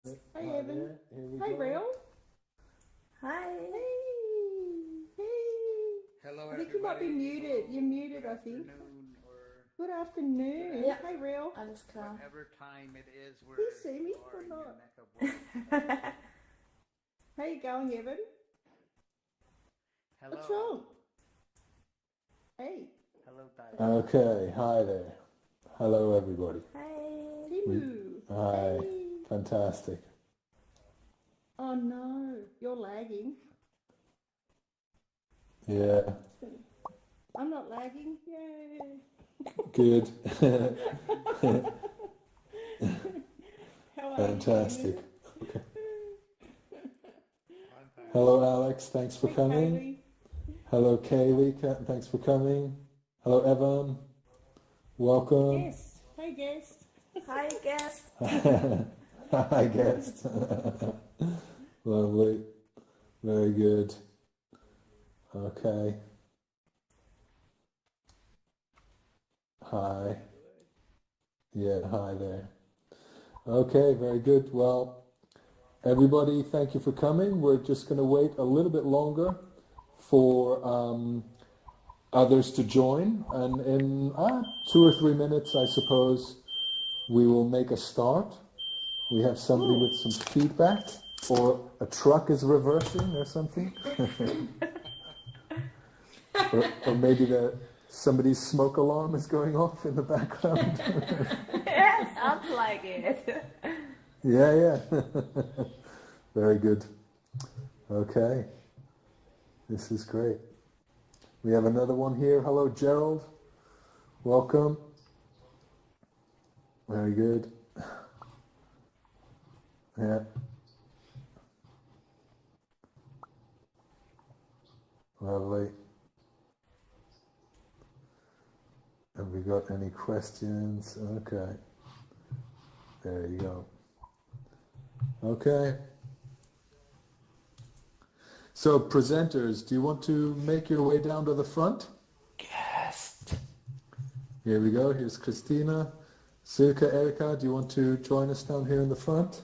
Hey Evan. Here we Hey go. Real. Hi. Hey. Hello, I think you might be everybody. muted. You're muted, Good I think. afternoon or Good afternoon. Yeah. Hey Real. Alles klar. whatever time it is where Do you see me you or are in your not? neck of woods. How you going, Evan? Hello. What's wrong? Hey. Hello, Tyler. Okay, hi there. Hello, everybody. Hi. Timu. Hi. Hey. Fantastic. Oh no, you're lagging. Yeah, I'm not lagging. Yay. good. How are Fantastic. you, Okay. I'm fine. Hello, Alex. Thanks for Hey, coming. Kaylee. Hello, Kaylee. Thanks for coming. Hello, Evan. Welcome. Yes. Hey, guest. Hi, guest. Hi, guest. Lovely. Very good. Okay. Hi. Yeah, hi there. Okay, very good. Well, everybody, thank you for coming. We're just going to wait a little bit longer for others to join. And in 2 or 3 minutes, I suppose, we will make a start. We have somebody with some feedback, or a truck is reversing or something. or maybe somebody's smoke alarm is going off in the background. Yeah, sounds like it. Yeah. Very good. Okay. This is great. We have another one here. Hello, Gerald. Welcome. Very good. Yeah. Lovely. Have we got any questions? Okay. There you go. Okay. So presenters, do you want to make your way down to the front? Guest. Here we go. Here's Kristina. Silke, Erika, do you want to join us down here in the front?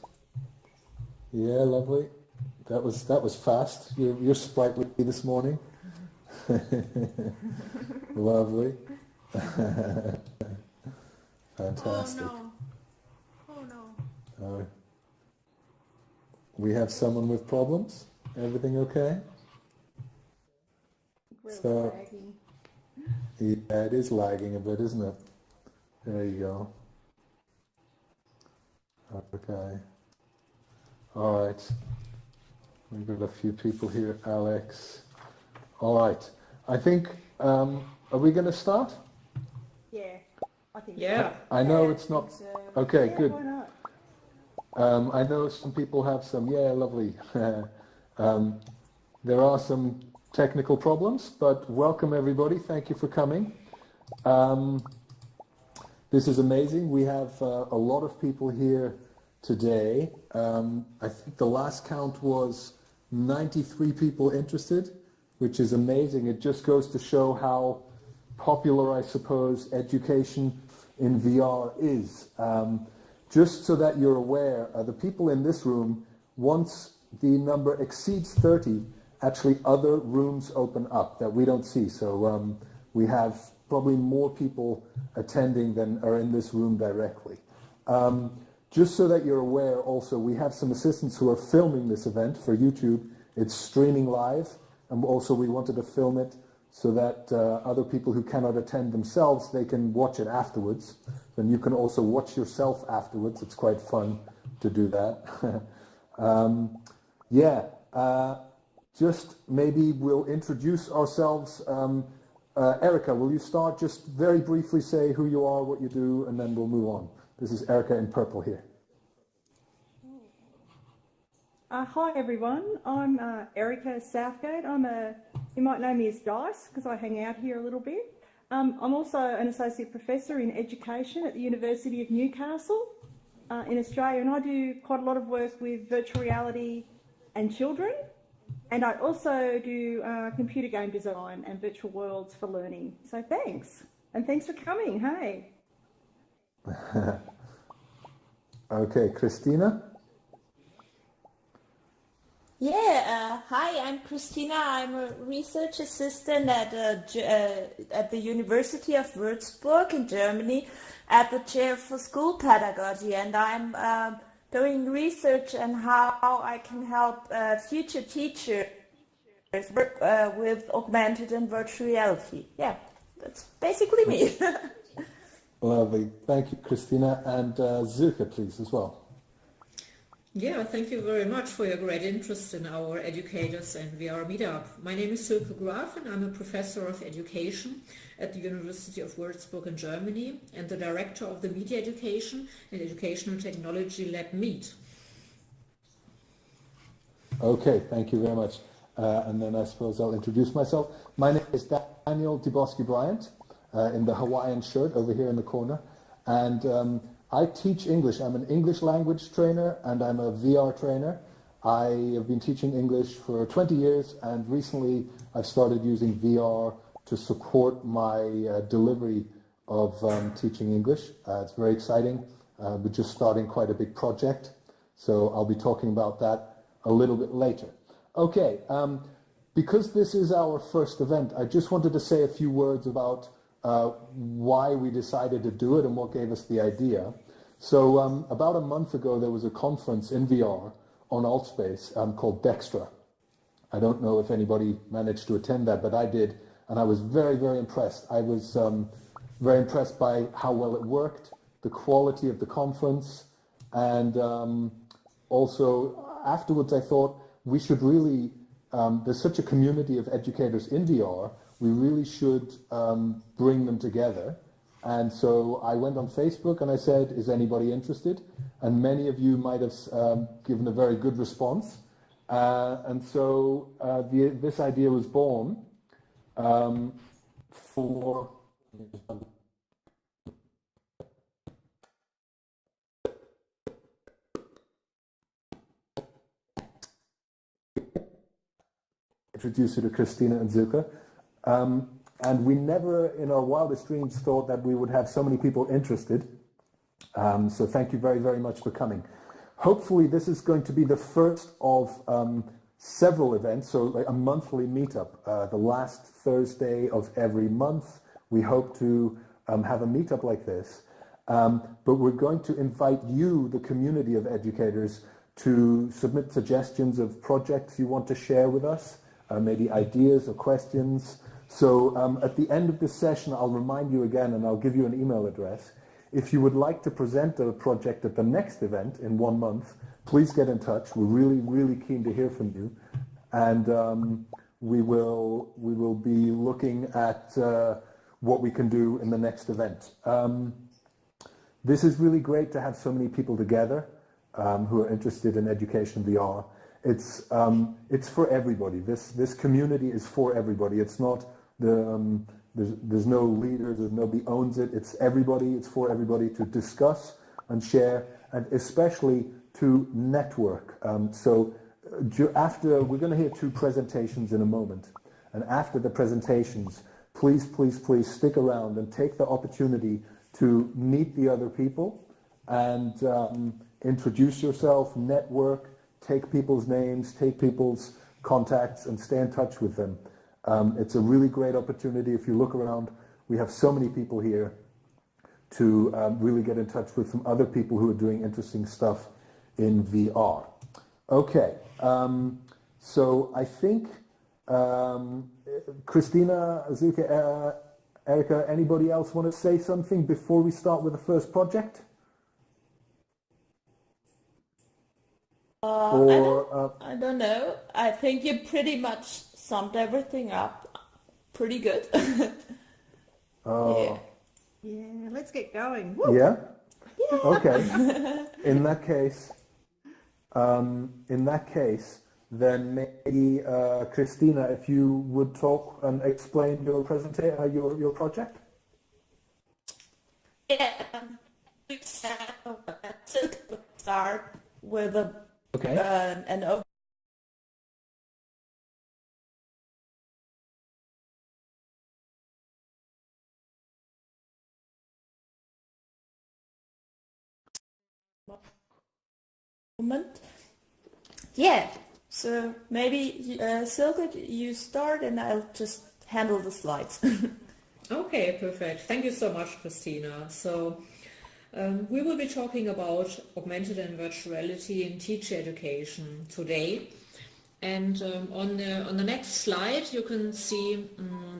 Yeah, lovely. That was fast. You're sprightly this morning. Lovely. Fantastic. Oh no. We have someone with problems. Everything okay? So, Lagging. yeah, it is lagging a bit, isn't it? There you go. Okay. All right. We've got a few people here. Alex. All right. I think, are we going to start? Yeah. I think Yeah. I know Yeah, it's not. I think so. Okay, Yeah, good. why not? I know some people have some, yeah, lovely. There are some technical problems, but welcome everybody. Thank you for coming. This is amazing. We have a lot of people here today. I think the last count was 93 people interested, which is amazing. It just goes to show how popular, I suppose, education in VR is. Just so that you're aware, the people in this room, once the number exceeds 30, actually other rooms open up that we don't see. So we have probably more people attending than are in this room directly. Just so that you're aware also, we have some assistants who are filming this event for YouTube. It's streaming live, and also we wanted to film it so that other people who cannot attend themselves, they can watch it afterwards. Then you can also watch yourself afterwards. It's quite fun to do that. Just maybe we'll introduce ourselves. Erika, will you start? Just very briefly say who you are, what you do, and then we'll move on. This is Erika in purple here. Hi everyone, I'm Erika Southgate. You might know me as Dice because I hang out here a little bit. I'm also an associate professor in education at the University of Newcastle in Australia, and I do quite a lot of work with virtual reality and children, and I also do computer game design and virtual worlds for learning. So thanks, and thanks for coming. Hey. Okay, Kristina? Hi, I'm Kristina. I'm a research assistant at the University of Würzburg in Germany at the chair for school pedagogy, and I'm doing research on how I can help future teachers work with augmented and virtual reality. Yeah, that's basically me. Lovely. Thank you, Christina. And Silke, please, as well. Yeah, thank you very much for your great interest in our educators and VR meetup. My name is Silke Grafe and I'm a professor of education at the University of Würzburg in Germany and the director of the Media Education and Educational Technology Lab Meet. Okay, thank you very much. And then I suppose I'll introduce myself. My name is Daniel Dyboski-Bryant, in the Hawaiian shirt over here in the corner. And I teach English. I'm an English language trainer and I'm a VR trainer. I have been teaching English for 20 years and recently I've started using VR to support my delivery of teaching English. It's very exciting. We're just starting quite a big project, so I'll be talking about that a little bit later. Okay, because this is our first event, I just wanted to say a few words about why we decided to do it and what gave us the idea. So about a month ago, there was a conference in VR on Altspace called Dextra. I don't know if anybody managed to attend that, but I did, and I was very, very impressed. I was very impressed by how well it worked, the quality of the conference, and also afterwards I thought we should really, there's such a community of educators in VR, we really should bring them together. And so I went on Facebook and I said, is anybody interested? And many of you might have given a very good response. And so this idea was born for... Introduce you to Kristina and Silke. And we never, in our wildest dreams, thought that we would have so many people interested. So thank you very, very much for coming. Hopefully this is going to be the first of several events, so like a monthly meetup. The last Thursday of every month, we hope to have a meetup like this. But we're going to invite you, the community of educators, to submit suggestions of projects you want to share with us, maybe ideas or questions. So at the end of this session, I'll remind you again and I'll give you an email address. If you would like to present a project at the next event in 1 month, please get in touch. We're really, really keen to hear from you. And we will be looking at what we can do in the next event. This is really great to have so many people together who are interested in education VR. It's for everybody. This community is for everybody. It's not there's no leaders, there's nobody owns it. It's everybody. It's for everybody to discuss and share, and especially to network. So after we're going to hear 2 presentations in a moment, and after the presentations, please, please, please stick around and take the opportunity to meet the other people and introduce yourself, network, take people's names, take people's contacts, and stay in touch with them. It's a really great opportunity. If you look around, we have so many people here to really get in touch with some other people who are doing interesting stuff in VR. Okay, so I think Kristina, Silke, Erica, anybody else want to say something before we start with the first project? I don't know. I think you pretty much summed everything up pretty good. Yeah. Yeah, let's get going. Woo! Yeah? Okay. In that case, then maybe Kristina, if you would talk and explain your your project. Yeah. Start with an open moment. Yeah. So maybe Silke, you start and I'll just handle the slides. Okay, perfect. Thank you so much, Kristina. So we will be talking about augmented and virtual reality in teacher education today. And on the next slide, you can see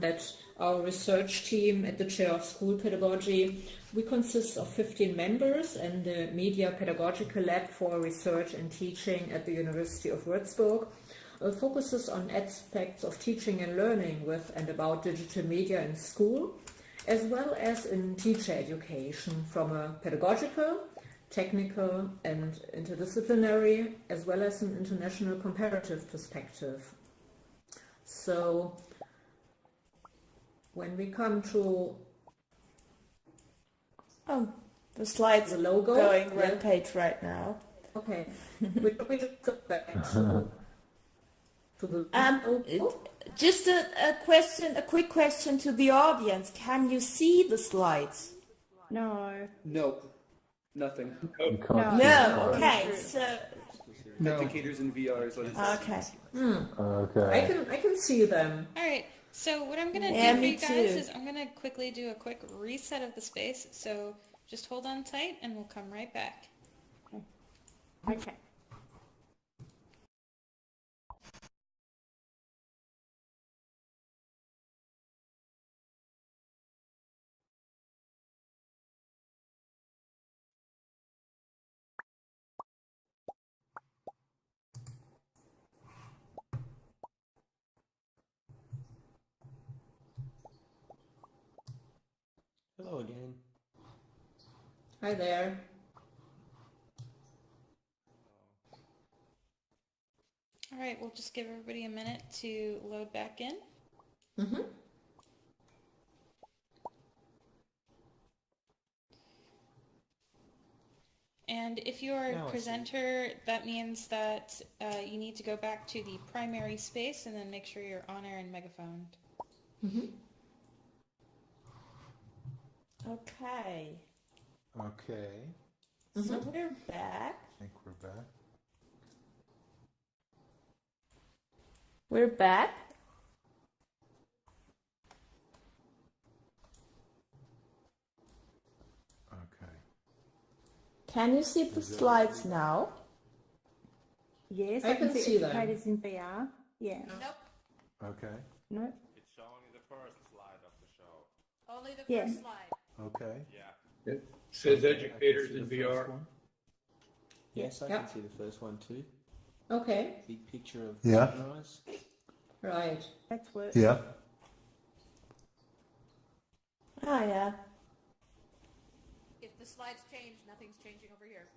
that our research team at the Chair of School Pedagogy, we consist of 15 members, and the Media Pedagogical Lab for Research and Teaching at the University of Würzburg focuses on aspects of teaching and learning with and about digital media in school, as well as in teacher education from a pedagogical, technical and interdisciplinary, as well as an international comparative perspective. So when we come to The slides the logo, going yeah. rampage right now. Okay, we just go back to the logo. Just a quick question to the audience. Can you see the slides? No. Nope. Nothing. You can't No. see No, the okay, slides. so, Educators in VR is what it says. okay. Okay. I can see them. All right, so what I'm going to Yeah, do for me you guys too. is I'm going to quickly do a quick reset of the space. So just hold on tight and we'll come right back. Okay. Hello again. Hi there. All right, we'll just give everybody a minute to load back in. Mm-hmm. And if you're Now I a see. presenter, that means that you need to go back to the primary space and then make sure you're on air and megaphoned. Okay. Okay. So we're back. I think we're back. We're back. Okay. Can you see the slides now? Yes, I I can can see see them. educators in VR. Yeah. Okay. No. It's showing the first slide of the show. Only the Yeah. slide. Okay. Yeah. It says educators in VR. Yes, I Yeah. can see the first one too. Okay, Big picture of Yeah. sunrise. right. That's work. Yeah. Ah, yeah. If the slides change, nothing's changing over here.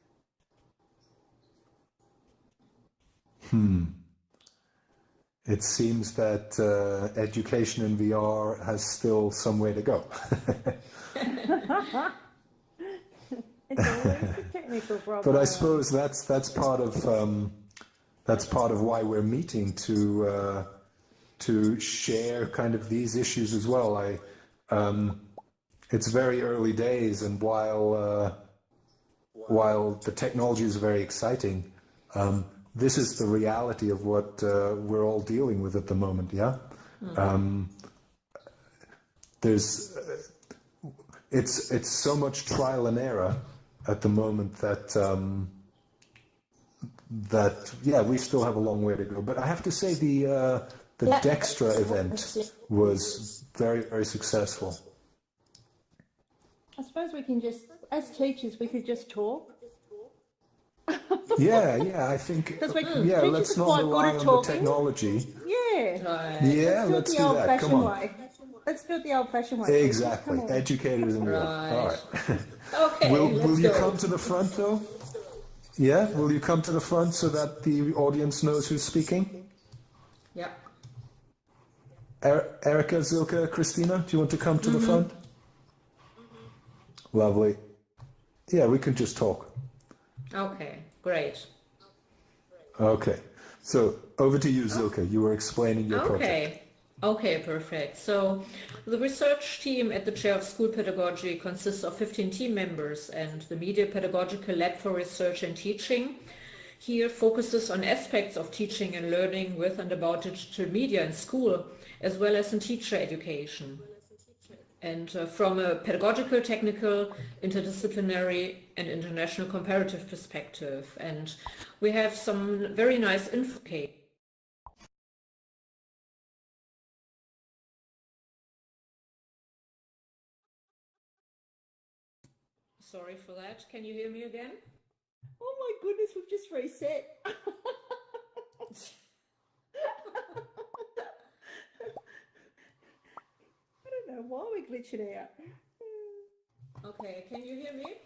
It seems that education in VR has still some way to go. It's always a technical problem. But I suppose that's part of why we're meeting to share kind of these issues as well. It's very early days, and while the technology is very exciting, this is the reality of what we're all dealing with at the moment. Yeah, it's so much trial and error at the moment that we still have a long way to go. But I have to say the Dextra event was very, very successful. I suppose we can just, as teachers, we could just talk. Yeah, I think. 'Cause we- Yeah, teachers let's are not quite good rely at on the talking. technology. Yeah. Right. Yeah, Let's let's do it do the that. Come old-fashioned on. way. Let's do it the old-fashioned way. teachers. Exactly. Come on. Educators in VR. Right. All right. Okay, Will let's you go. come to the front though? Yeah, will you come to the front so that the audience knows who's speaking? Yeah. Erica, Silke, Kristina, do you want to come to the front? Lovely. Yeah, we can just talk. Okay, great. Okay. So over to you, Silke. You were explaining your project. Okay. Okay, perfect. So the research team at the Chair of School Pedagogy consists of 15 team members, and the Media Pedagogical Lab for Research and Teaching here focuses on aspects of teaching and learning with and about digital media in school, as well as in teacher education. And from a pedagogical, technical, interdisciplinary and international comparative perspective. And we have some very nice info. Sorry for that. Can you hear me again? Oh my goodness, we've just reset. I don't know why we're glitching out. Okay, can you hear me?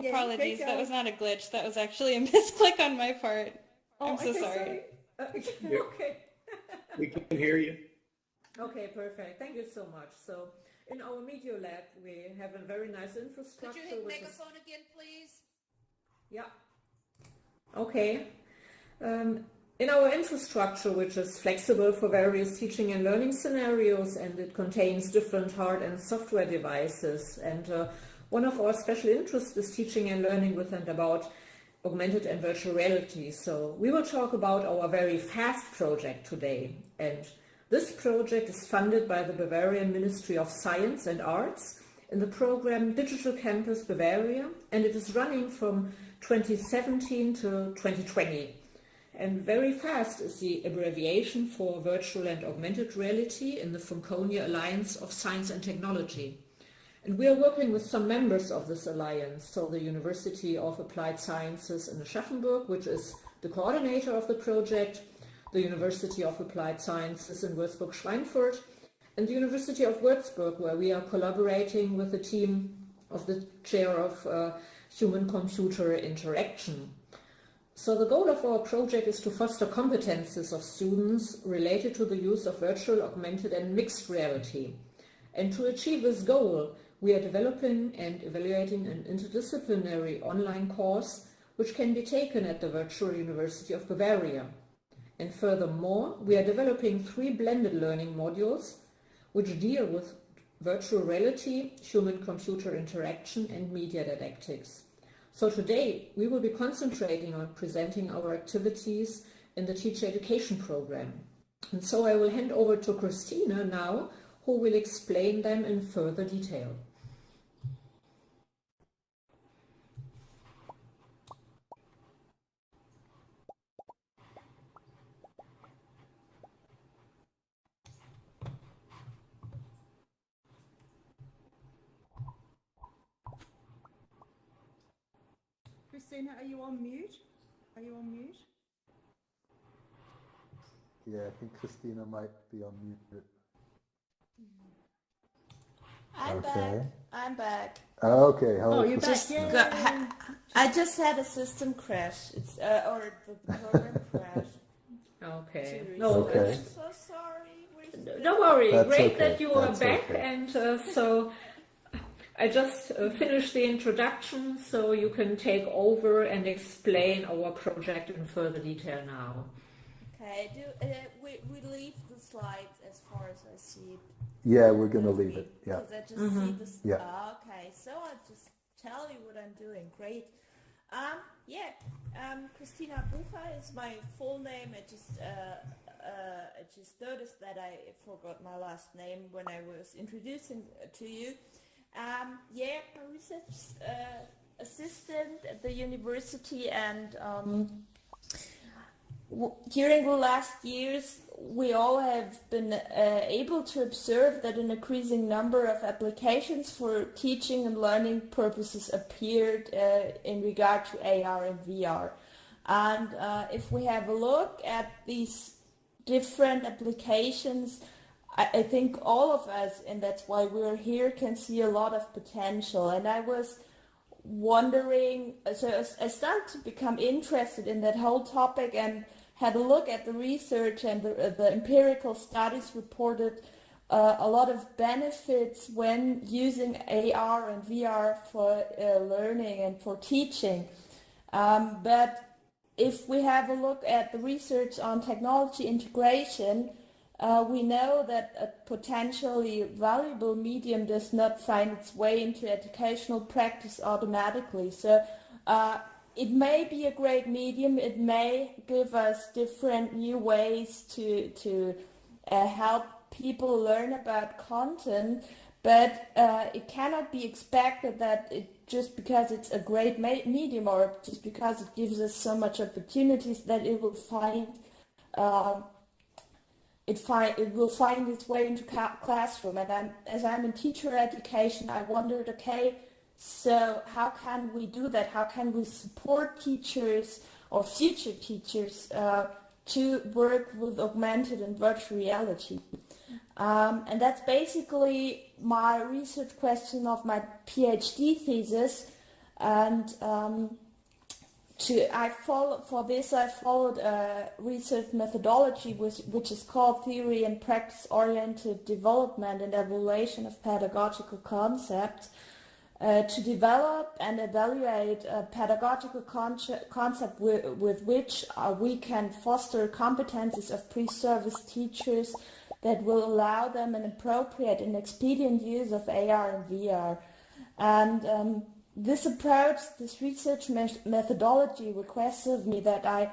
Yeah, Apologies, keep that going. was not a glitch. That was actually a misclick on my part. Oh, I'm so okay, sorry. Okay. We can hear you. Okay, perfect. Thank you so much. So in our Media Lab, we have a very nice Could infrastructure. you hit which is, megaphone again, please? yeah. Okay. In our infrastructure, which is flexible for various teaching and learning scenarios, and it contains different hard and software devices. And one of our special interests is teaching and learning with and about augmented and virtual reality. So we will talk about our very FAST project today. And this project is funded by the Bavarian Ministry of Science and Arts in the program Digital Campus Bavaria, and it is running from 2017 to 2020. And very FAST is the abbreviation for Virtual and Augmented Reality in the Franconia Alliance of Science and Technology. And we are working with some members of this alliance, so the University of Applied Sciences in Aschaffenburg, which is the coordinator of the project, the University of Applied Sciences in Würzburg-Schweinfurt, and the University of Würzburg, where we are collaborating with the team of the chair of human-computer interaction. So the goal of our project is to foster competences of students related to the use of virtual, augmented and mixed reality. And to achieve this goal, we are developing and evaluating an interdisciplinary online course which can be taken at the Virtual University of Bavaria. And furthermore, we are developing 3 blended learning modules which deal with virtual reality, human-computer interaction and media didactics. So today we will be concentrating on presenting our activities in the teacher education program. And so I will hand over to Kristina now, who will explain them in further detail. Kristina, are you on mute? Are you on mute? Yeah, I think Kristina might be on mute. I'm back. Okay, hello. Oh, you're back. Kristina. Yeah. I just had a system crash. It's or the program crashed. Okay. Seriously. No, Okay. I'm so sorry. don't worry. That's Great okay. that you are That's back. okay. And so I just finished the introduction, so you can take over and explain our project in further detail now. Okay. We leave the slides as far as I see it. Yeah, we're going to leave it. Yeah. Because I just see this. Yeah. Okay, so I'll just tell you what I'm doing. Great. Kristina Bucher is my full name. I just noticed that I forgot my last name when I was introducing to you. I'm a research assistant at the university, and during the last years, we all have been able to observe that an increasing number of applications for teaching and learning purposes appeared in regard to AR and VR. And if we have a look at these different applications, I think all of us, and that's why we're here, can see a lot of potential. And I was wondering, so I started to become interested in that whole topic and had a look at the research, and the empirical studies reported a lot of benefits when using AR and VR for learning and for teaching. But if we have a look at the research on technology integration, we know that a potentially valuable medium does not find its way into educational practice automatically. So it may be a great medium. It may give us different new ways to help people learn about content, but it cannot be expected that just because it's a great medium or just because it gives us so much opportunities that it will find it will find its way into classroom. And as I'm in teacher education, I wondered, okay, so how can we do that? How can we support teachers or future teachers to work with augmented and virtual reality? And that's basically my research question of my PhD thesis. And I followed a research methodology which is called Theory and Practice-Oriented Development and Evaluation of Pedagogical Concepts, to develop and evaluate a pedagogical concept with which we can foster competencies of pre-service teachers that will allow them an appropriate and expedient use of AR and VR. And this approach, this research methodology requests of me that I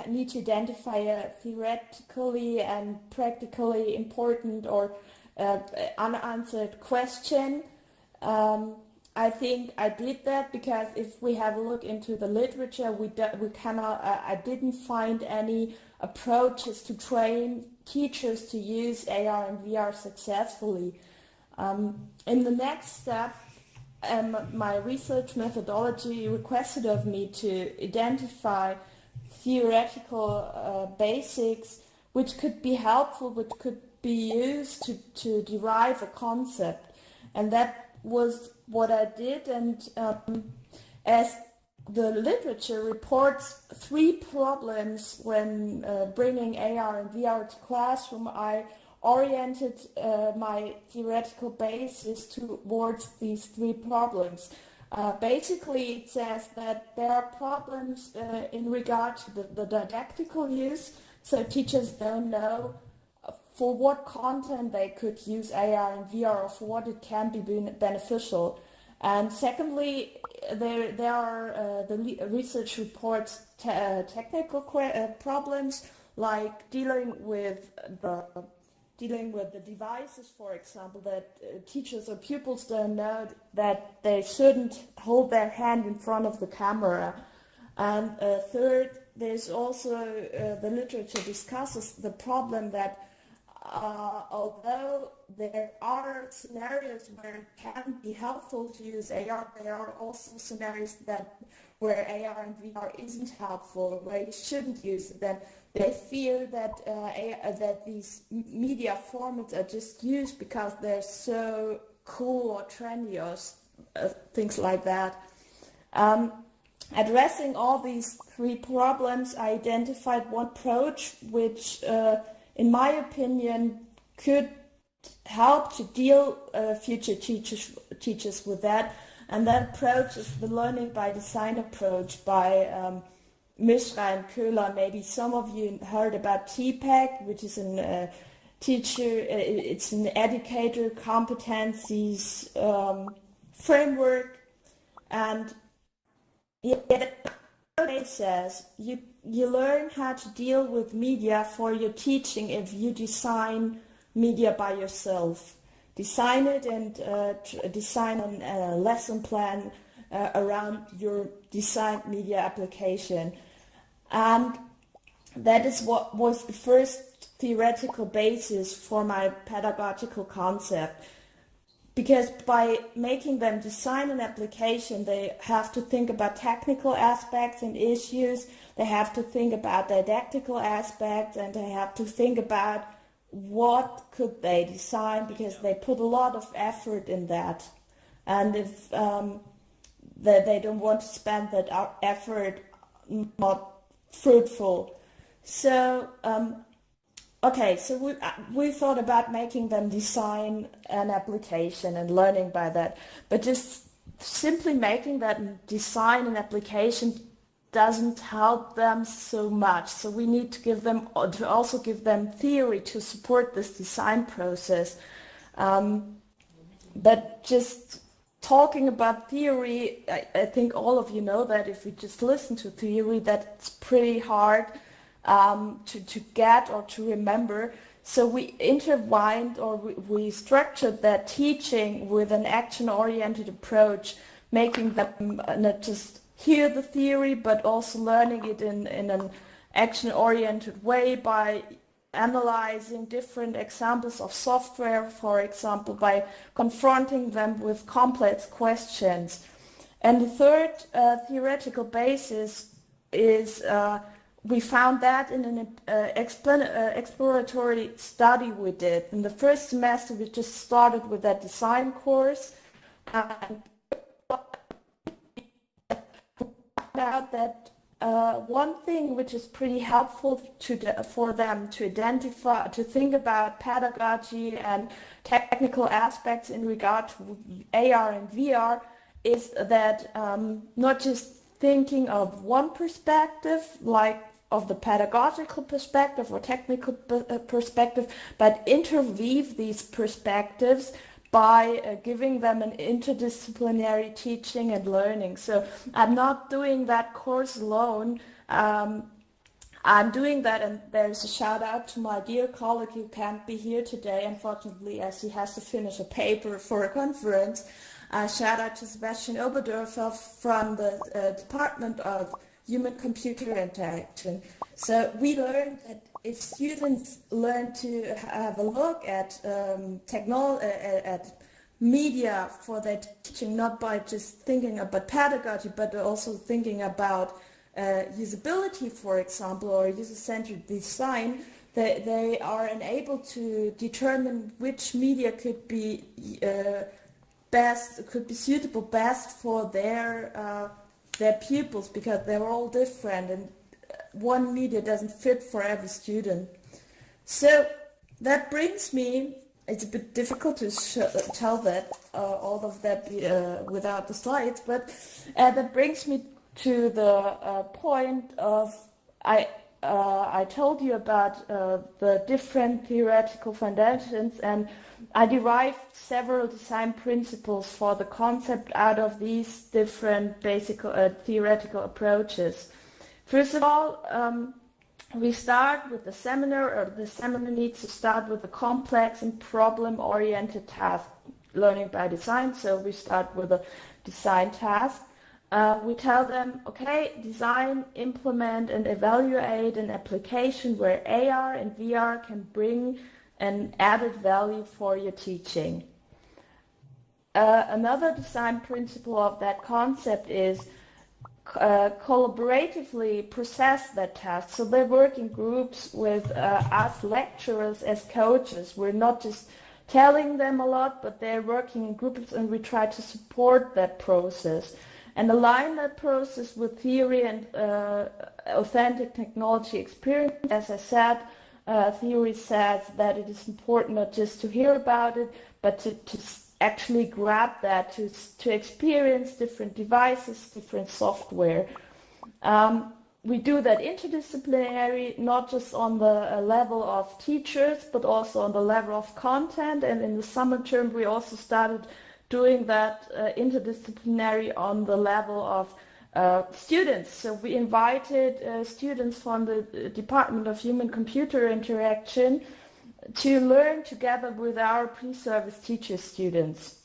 need to identify a theoretically and practically important or unanswered question. I think I did that because if we have a look into the literature, I didn't find any approaches to train teachers to use AR and VR successfully. In the next step, my research methodology requested of me to identify theoretical basics which could be helpful, which could be used to derive a concept. And that was what I did. And as the literature reports 3 problems when bringing AR and VR to classroom, I oriented my theoretical basis towards these 3 problems. Basically, it says that there are problems in regard to the didactical use, so teachers don't know for what content they could use AR and VR or for what it can be beneficial. And secondly, there are the research reports technical problems like dealing with the devices, for example, that teachers or pupils don't know that they shouldn't hold their hand in front of the camera. And third, there's also the literature discusses the problem that although there are scenarios where it can be helpful to use AR, there are also scenarios where AR and VR isn't helpful, where you shouldn't use it. Then they fear that that these media formats are just used because they're so cool or trendy or things like that. Addressing all these 3 problems, I identified one approach which, in my opinion, could help to deal future teachers with that. And that approach is the learning by design approach by Mishra and Köhler. Maybe some of you heard about TPEC, which is an it's an educator competencies framework. And it says you learn how to deal with media for your teaching if you design media by yourself. Design it and design a lesson plan around your designed media application. And that is what was the first theoretical basis for my pedagogical concept. Because by making them design an application, they have to think about technical aspects and issues, they have to think about didactical aspects, and they have to think about what could they design, because they put a lot of effort in that. And if they don't want to spend that effort not fruitful. So okay, so we thought about making them design an application and learning by that, but just simply making that design an application doesn't help them so much. So we need to also give them theory to support this design process. But just talking about theory, I think all of you know that if we just listen to theory, that's pretty hard to get or to remember. So we intertwined or we structured that teaching with an action-oriented approach, making them not just hear the theory, but also learning it in an action-oriented way by analyzing different examples of software, for example, by confronting them with complex questions. And the third theoretical basis is we found that in an exploratory study we did. In the first semester, we just started with that design course and found out that one thing which is pretty helpful for them to identify, to think about pedagogy and technical aspects in regard to AR and VR is that not just thinking of one perspective, like of the pedagogical perspective or technical perspective, but interweave these perspectives by giving them an interdisciplinary teaching and learning. So I'm not doing that course alone. I'm doing that, and there's a shout out to my dear colleague who can't be here today, unfortunately, as he has to finish a paper for a conference. Shout out to Sebastian Oberdorfer from the Department of Human-Computer Interaction. So we learned that if students learn to have a look at at media for their teaching, not by just thinking about pedagogy, but also thinking about usability, for example, or user-centered design, they are enabled to determine which media could be suitable best for their pupils, because they're all different and one media doesn't fit for every student. So that brings me, it's a bit difficult to tell that, all of that without the slides, but that brings me to the point of, I told you about the different theoretical foundations, and I derived several design principles for the concept out of these different basic theoretical approaches. First of all, we start with the seminar, or the seminar needs to start with a complex and problem-oriented task, learning by design. So we start with a design task. We tell them, okay, design, implement, and evaluate an application where AR and VR can bring an added value for your teaching. Another design principle of that concept is collaboratively process that task. So they work in groups with us lecturers as coaches. We're not just telling them a lot, but they're working in groups, and we try to support that process and align that process with theory and authentic technology experience. As I said, theory says that it is important not just to hear about it, but to actually grab that, to experience different devices, different software. We do that interdisciplinary, not just on the level of teachers, but also on the level of content. And in the summer term, we also started doing that interdisciplinary on the level of students. So we invited students from the Department of Human-Computer Interaction to learn together with our pre-service teacher students.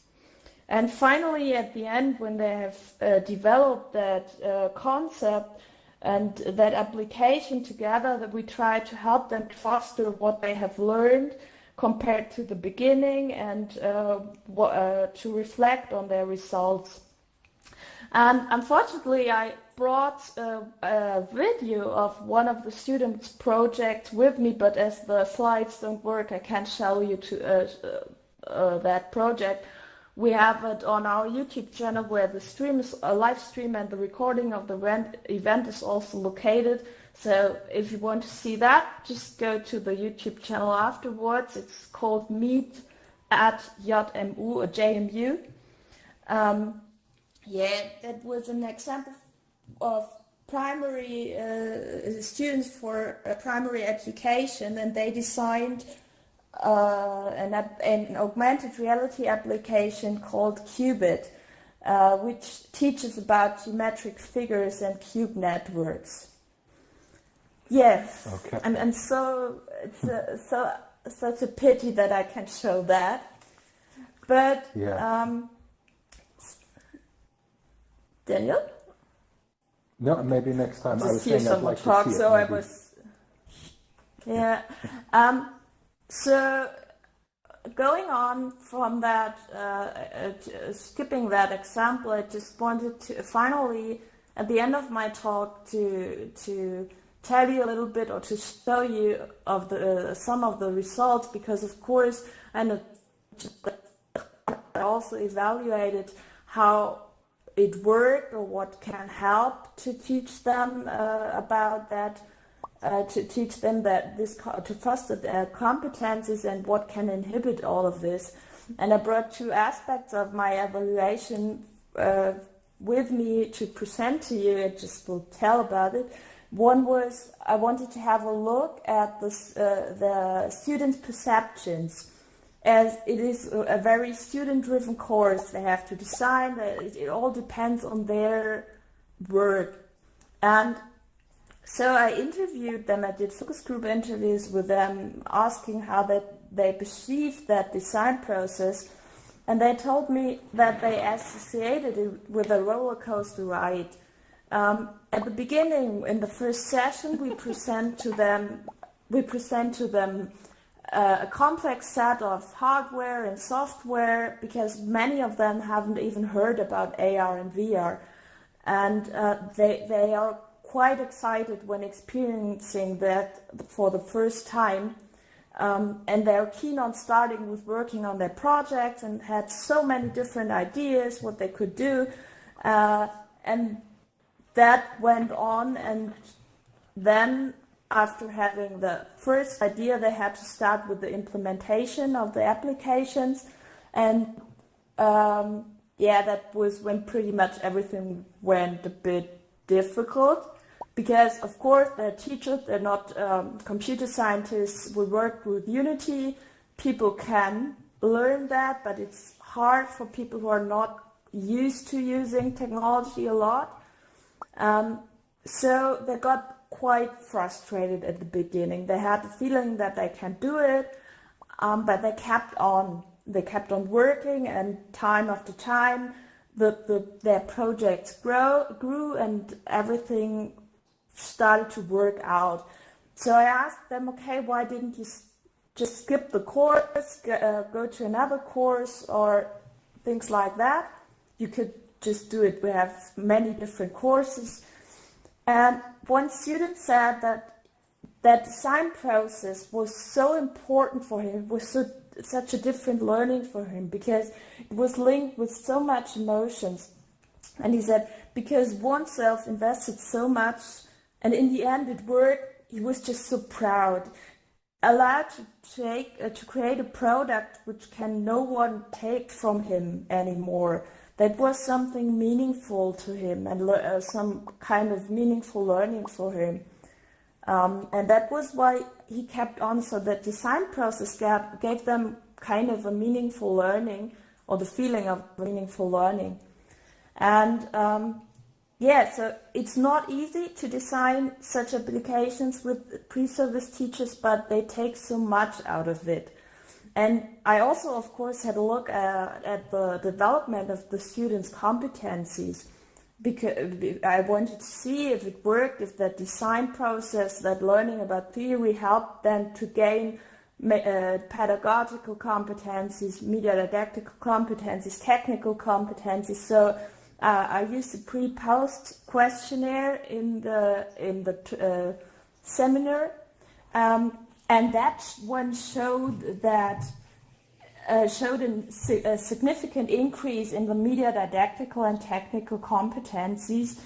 And finally, at the end, when they have developed that concept and that application together, that we try to help them foster what they have learned compared to the beginning, and to reflect on their results. And unfortunately, I brought a video of one of the students' projects with me, but as the slides don't work, I can't show you that project. We have it on our YouTube channel, where the stream is a live stream, and the recording of the event is also located. So if you want to see that, just go to the YouTube channel afterwards. It's called Meet at JMU or JMU. That was an example of primary students for primary education, and they designed an augmented reality application called Qubit. which teaches about geometric figures and cube networks. Yes, Okay. and so it's such a pity that I can show that. But Yeah. Daniel? No, maybe next time. I was Just hear saying I'd someone like talk, to see it. so I maybe. was... Yeah. So going on from that, skipping that example, I just wanted to finally, at the end of my talk, to tell you a little bit or to show you of the some of the results, because of course I also evaluated how it worked or what can help to teach them about that. To teach them that to foster their competencies and what can inhibit all of this. And I brought two aspects of my evaluation with me to present to you. I just will tell about it. One was I wanted to have a look at the students' perceptions, as it is a very student-driven course. They have to design. It all depends on their work. And so I interviewed them, I did focus group interviews with them, asking how they perceived that design process, and they told me that they associated it with a roller coaster ride. At the beginning, in the first session, we present to them a complex set of hardware and software, because many of them haven't even heard about AR and VR, and they are quite excited when experiencing that for the first time, and they're keen on starting with working on their projects and had so many different ideas what they could do, and that went on. And then after having the first idea, they had to start with the implementation of the applications, and that was when pretty much everything went a bit difficult. Because, of course, they're teachers, they're not computer scientists. We work with Unity. People can learn that, but it's hard for people who are not used to using technology a lot. So they got quite frustrated at the beginning. They had the feeling that they can do it, but they kept on. They kept on working, and time after time, their projects grew, and everything started to work out. So I asked them, okay, why didn't you just skip the course, go to another course or things like that? You could just do it. We have many different courses. And one student said that design process was so important for him, it was such a different learning for him, because it was linked with so much emotions. And he said, because oneself invested so much, and in the end it worked, he was just so proud. Allowed to create a product which can no one take from him anymore. That was something meaningful to him, and some kind of meaningful learning for him. And that was why he kept on, so that design process gave them kind of a meaningful learning, or the feeling of meaningful learning. And so it's not easy to design such applications with pre-service teachers, but they take so much out of it. And I also, of course, had a look at the development of the students' competencies, because I wanted to see if it worked, if that design process, that learning about theory helped them to gain pedagogical competencies, media didactical competencies, technical competencies. So I used a pre-post questionnaire in the seminar, and that one showed a significant increase in the media didactical and technical competencies.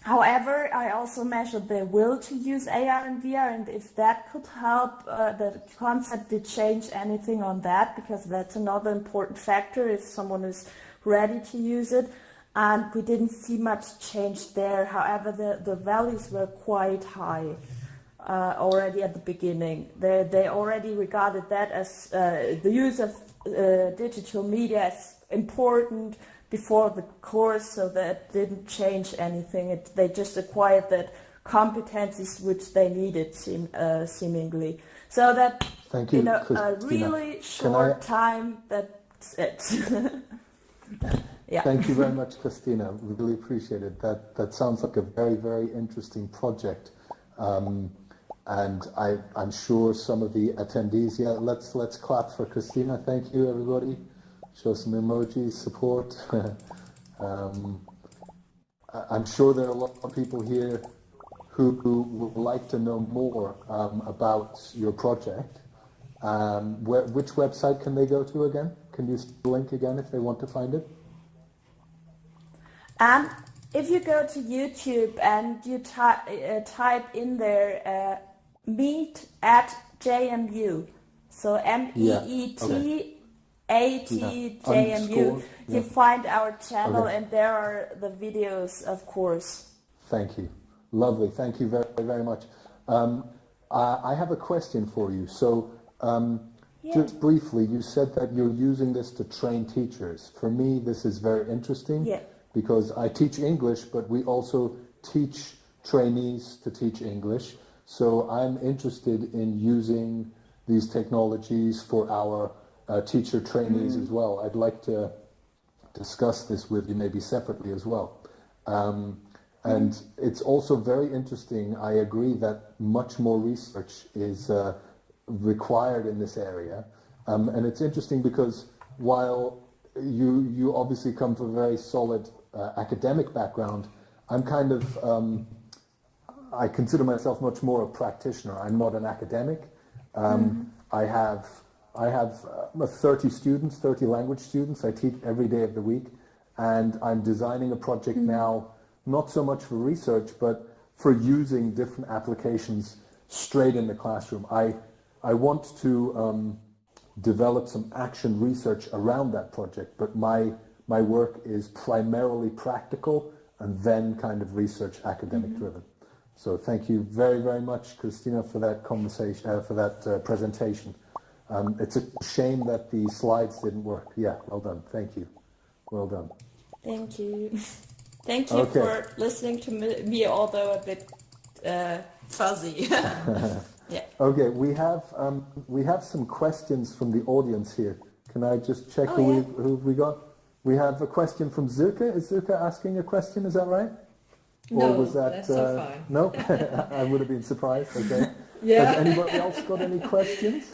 However, I also measured their will to use AR and VR, and if that could help, the concept did change anything on that, because that's another important factor if someone is ready to use it. And we didn't see much change there. However, the values were quite high already at the beginning. They already regarded that as the use of digital media as important before the course, so that didn't change anything. They just acquired that competencies which they needed, seemingly. So that, Thank you, in a Kristina. really short time, that's it. Yeah. Thank you very much, Kristina. We really appreciate it. That sounds like a very, very interesting project. And I'm sure some of the attendees, let's clap for Kristina. Thank you, everybody. Show some emojis, support. I'm sure there are a lot of people here who would like to know more about your project. Which website can they go to again? Can you link again if they want to find it? If you go to YouTube and you type in there meet at JMU, so MEET@JMU, you find our channel, and there are the videos, of course. Thank you. Lovely. Thank you very, very much. I have a question for you. So just briefly, you said that you're using this to train teachers. For me, this is very interesting because I teach English, but we also teach trainees to teach English. So I'm interested in using these technologies for our teacher trainees as well. I'd like to discuss this with you maybe separately as well. And it's also very interesting. I agree that much more research is required in this area. And it's interesting because while you obviously come from a very solid academic background, I'm kind of, I consider myself much more a practitioner. I'm not an academic. I have 30 students, 30 language students. I teach every day of the week. And I'm designing a project now, not so much for research, but for using different applications straight in the classroom. I want to develop some action research around that project, but my work is primarily practical and then kind of research academic driven. So thank you very, very much, Kristina, for that conversation, for that presentation. It's a shame that the slides didn't work. Yeah, well done. Thank you. Well done. Thank you. Thank you for listening to me, although a bit fuzzy. Yeah. Okay, we have some questions from the audience here. Can I just check who we got? We have a question from Silke. Is Silke asking a question? Is that right? No, or was that, that's so fine. No? I would have been surprised. Okay. Yeah. Has anybody else got any questions?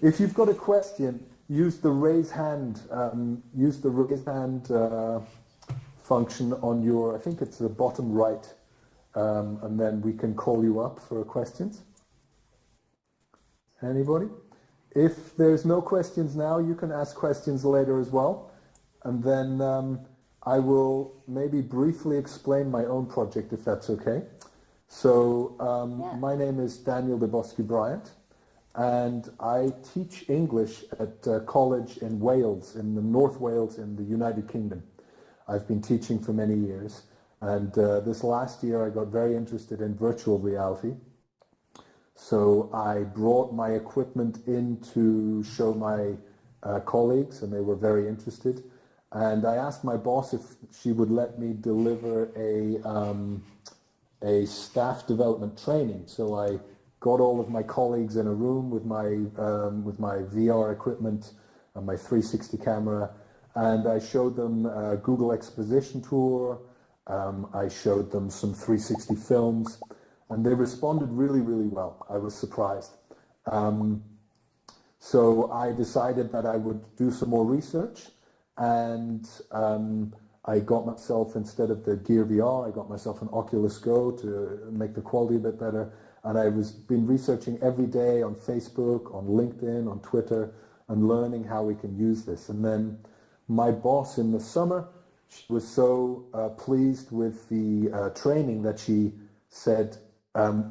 If you've got a question, use the raise hand. Function on your, I think it's the bottom right, and then we can call you up for questions. Anybody? If there's no questions now, you can ask questions later as well, and then I will maybe briefly explain my own project if that's okay. So my name is Daniel Dyboski-Bryant, and I teach English at a college in Wales, in the North Wales in the United Kingdom. I've been teaching for many years, and this last year I got very interested in virtual reality. So I brought my equipment in to show my colleagues, and they were very interested. And I asked my boss if she would let me deliver a staff development training. So I got all of my colleagues in a room with my VR equipment and my 360 camera. And I showed them a Google Exposition Tour, I showed them some 360 films, and they responded really, really well. I was surprised. So I decided that I would do some more research, and I got myself, instead of the Gear VR, I got myself an Oculus Go to make the quality a bit better. And I been researching every day on Facebook, on LinkedIn, on Twitter, and learning how we can use this. And then my boss in the summer, she was so pleased with the training that she said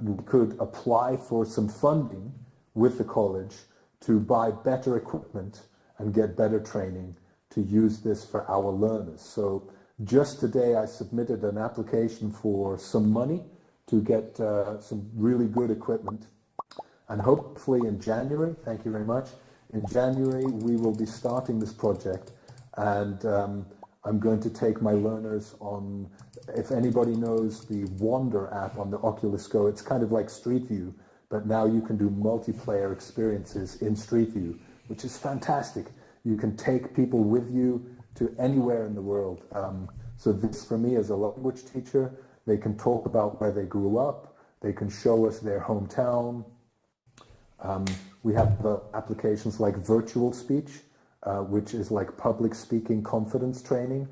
we could apply for some funding with the college to buy better equipment and get better training to use this for our learners. So just today I submitted an application for some money to get some really good equipment. And hopefully in January, thank you very much, in January we will be starting this project. and I'm going to take my learners on, if anybody knows the Wander app on the Oculus Go, it's kind of like Street View, but now you can do multiplayer experiences in Street View, which is fantastic. You can take people with you to anywhere in the world. So this, for me, as a language teacher, they can talk about where they grew up, they can show us their hometown. We have applications like virtual speech, which is like public speaking confidence training.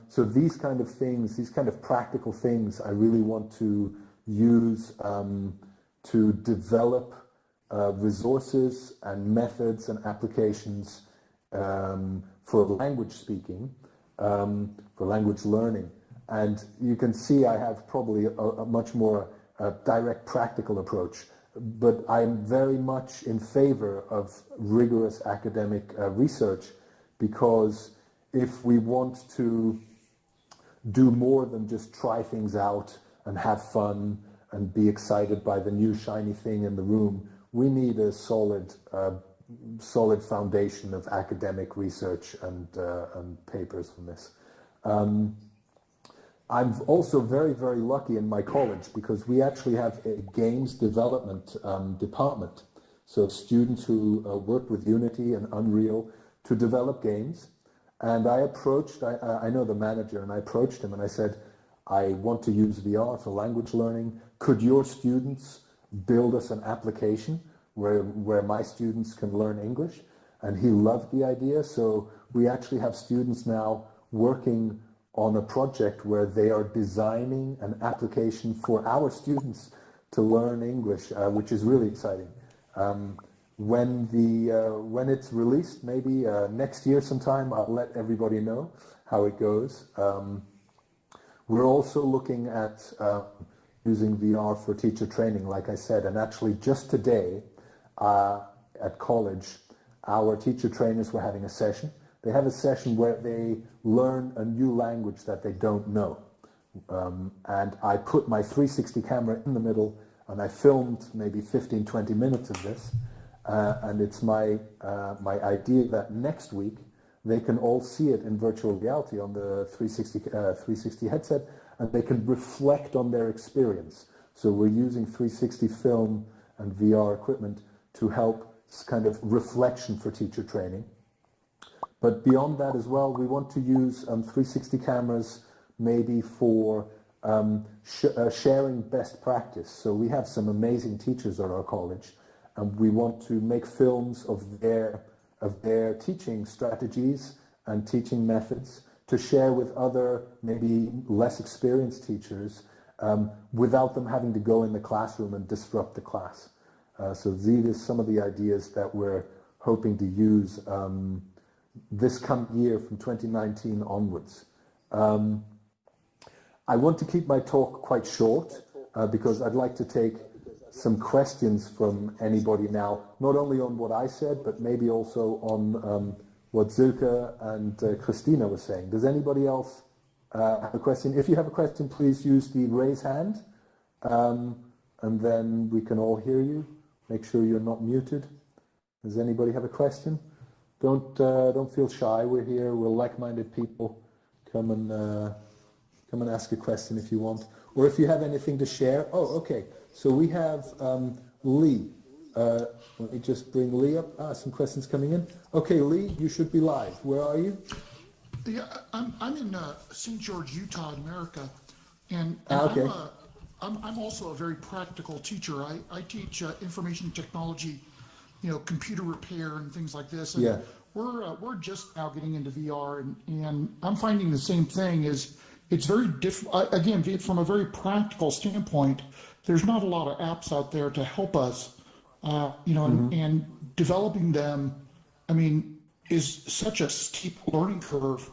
So these kind of things, these kind of practical things, I really want to use to develop resources and methods and applications for language speaking, for language learning. And you can see I have probably a much more direct practical approach, but I'm very much in favor of rigorous academic research, because if we want to do more than just try things out and have fun and be excited by the new shiny thing in the room, we need a solid foundation of academic research and papers from this. I'm also very, very lucky in my college because we actually have a games development department. So students who work with Unity and Unreal to develop games. And I know the manager, and I approached him and I said, I want to use VR for language learning. Could your students build us an application where my students can learn English? And he loved the idea. So we actually have students now working on a project where they are designing an application for our students to learn English, which is really exciting. When it's released, maybe next year sometime, I'll let everybody know how it goes. We're also looking at using VR for teacher training, like I said, and actually just today at college, our teacher trainers were having a session. They have a session where they learn a new language that they don't know. And I put my 360 camera in the middle and I filmed maybe 15, 20 minutes of this. And it's my idea that next week they can all see it in virtual reality on the 360 headset, and they can reflect on their experience. So we're using 360 film and VR equipment to help kind of reflection for teacher training. But beyond that as well, we want to use 360 cameras maybe for sharing best practice. So we have some amazing teachers at our college, and we want to make films of their teaching strategies and teaching methods to share with other maybe less experienced teachers without them having to go in the classroom and disrupt the class. So these are some of the ideas that we're hoping to use this coming year from 2019 onwards. I want to keep my talk quite short because I'd like to take some questions from anybody now, not only on what I said, but maybe also on what Silke and Kristina were saying. Does anybody else have a question? If you have a question, please use the raise hand, and then we can all hear you. Make sure you're not muted. Does anybody have a question? Don't feel shy. We're here. We're like-minded people. Come and ask a question if you want, or if you have anything to share. Oh, okay. So we have Lee. Let me just bring Lee up. Some questions coming in. Okay, Lee, you should be live. Where are you? Yeah, I'm in St. George, Utah, America, and okay. I'm also a very practical teacher. I teach information technology, computer repair and things like this. And yeah. We're just now getting into VR, and I'm finding the same thing. It's very different. Again, from a very practical standpoint, there's not a lot of apps out there to help us, and developing them, is such a steep learning curve.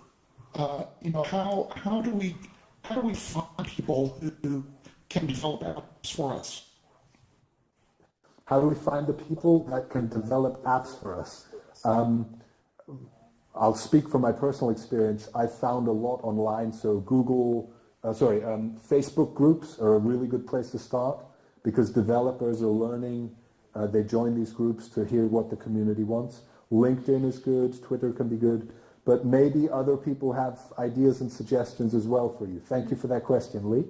How do we find people who can develop apps for us? How do we find the people that can develop apps for us? I'll speak from my personal experience. I found a lot online, so Facebook groups are a really good place to start because developers are learning. They join these groups to hear what the community wants. LinkedIn is good, Twitter can be good, but maybe other people have ideas and suggestions as well for you. Thank you for that question, Lee.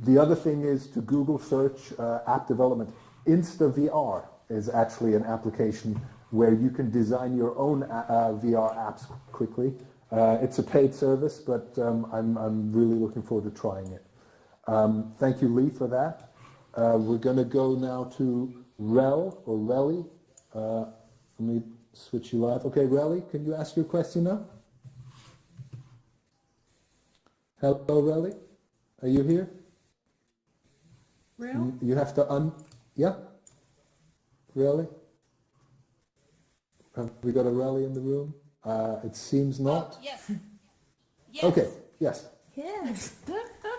The other thing is to Google search app development. InstaVR is actually an application where you can design your own VR apps quickly. It's a paid service, but I'm really looking forward to trying it. Thank you, Lee, for that. We're going to go now to Rel or Relly. Let me switch you live. Okay, Relly, can you ask your question now? Hello, Relly. Are you here? Rel? You have to yeah? Relly? Have we got a Relly in the room? It seems not. Yes. Yes. Okay, yes. Yes.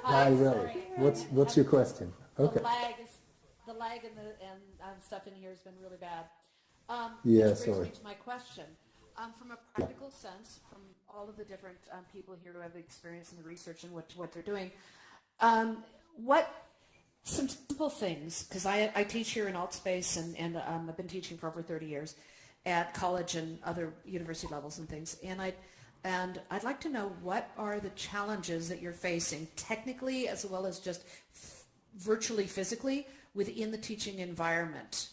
Hi, Relly. Sorry. What's your question? Okay. The lag and stuff in here has been really bad. Yeah, which brings sorry. me to my question. From a practical sense, from all of the different people here who have experience in the research and what they're doing, what some simple things, because I teach here in Altspace and I've been teaching for over 30 years at college and other university levels and things, and I'd like to know what are the challenges that you're facing technically as well as just virtually physically within the teaching environment.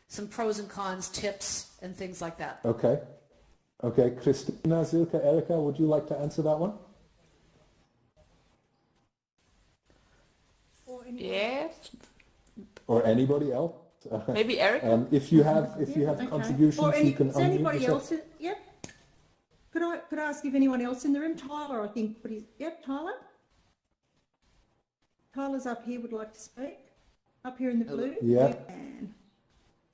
Some pros and cons, tips, and things like that. Okay. Okay, Kristina, Silke, Erika, would you like to answer that one? Yes. Or anybody else? Maybe Erica? If you have Okay. contributions, Or you can is unmute anybody yourself. else? Yep. Could I ask if anyone else in the room? Tyler, I think. Yep, Tyler. Tyler's up here. Would like to speak. Up here in the blue. Yeah. You can.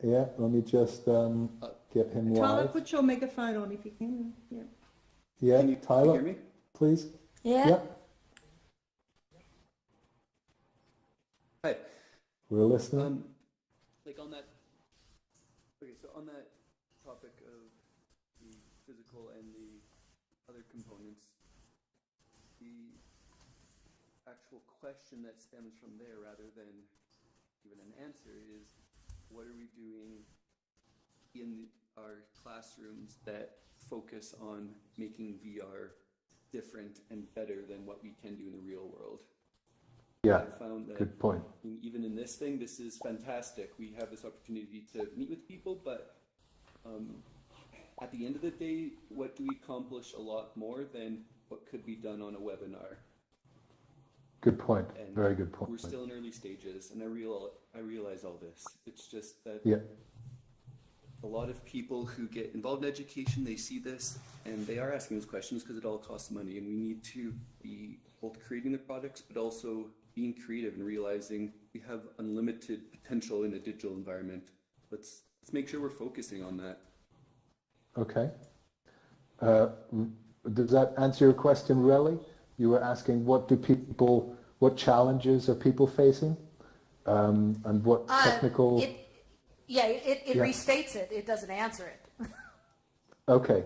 Yeah, let me just get him Tyler, live. put your megaphone on if you can. Yeah. Yeah, Can you Tyler, hear me? please. Yeah. Yeah, Hi. we're listening. Like on that. Okay, so on that topic of the physical and the other components, the actual question that stems from there, rather than even an answer, is what are we doing in our classrooms that focus on making VR different and better than what we can do in the real world? Yeah, I found that good point. even in this thing, this is fantastic. We have this opportunity to meet with people, but at the end of the day, what do we accomplish a lot more than what could be done on a webinar? Good point. And Very good point. we're still in early stages, and I realize all this. It's just that Yeah, a lot of people who get involved in education, they see this and they are asking those questions because it all costs money, and we need to be both creating the products but also being creative and realizing we have unlimited potential in a digital environment. Let's make sure we're focusing on that. okay. Does that answer your question, Relly? You were asking what challenges are people facing, and what technical... It restates it. It doesn't answer it. Okay.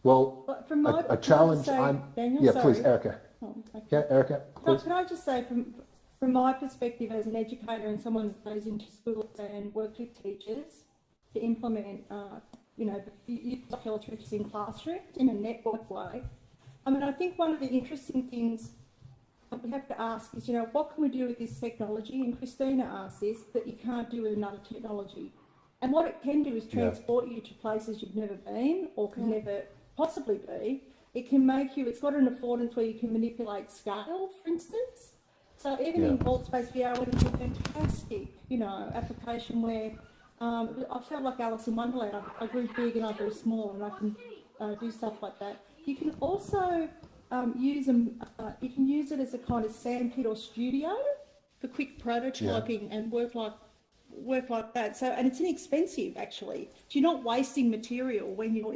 Well, But from my a challenge Daniel, Yeah, sorry. please, Erica. Oh, okay. Yeah, Erica, please. Can I just say, from my perspective as an educator and someone who goes into schools and works with teachers to implement, use Oculus Rifts in classrooms in a network way, I mean, I think one of the interesting things that we have to ask is, what can we do with this technology? And Kristina asked this, that you can't do with another technology. And what it can do is transport you to places you've never been or can never possibly be. It can make you, it's got an affordance where you can manipulate scale, for instance. So even in AltspaceVR, it's a fantastic, application where I felt like Alice in Wonderland. I grew big and I grew small, and I can do stuff like that. You can also use it as a kind of sandpit or studio for quick prototyping and work like that. So, and it's inexpensive actually. So you're not wasting material when you're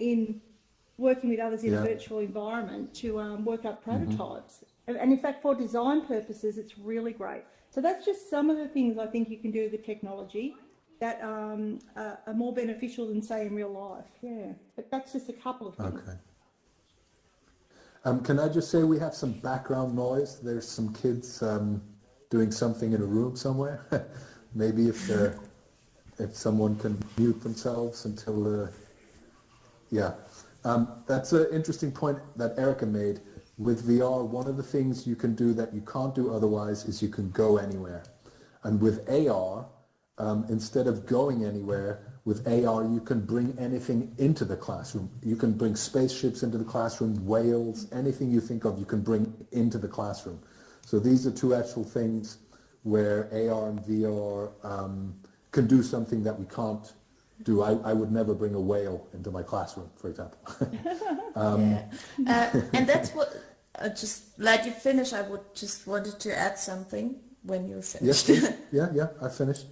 working with others in a virtual environment to work up prototypes. And in fact, for design purposes, it's really great. So that's just some of the things I think you can do with the technology that are more beneficial than, say, in real life. Yeah, but that's just a couple of things. Okay. Can I just say we have some background noise? There's some kids doing something in a room somewhere. Maybe if someone can mute themselves until Yeah, that's an interesting point that Erica made. With VR, one of the things you can do that you can't do otherwise is you can go anywhere. And with AR, instead of going anywhere, with AR you can bring anything into the classroom. You can bring spaceships into the classroom, whales, anything you think of you can bring into the classroom. So these are two actual things where AR and VR can do something that we can't do. I would never bring a whale into my classroom, for example. And that's what, just let you finish, I would just wanted to add something when you're finished. Yes, please. Yeah, I finished.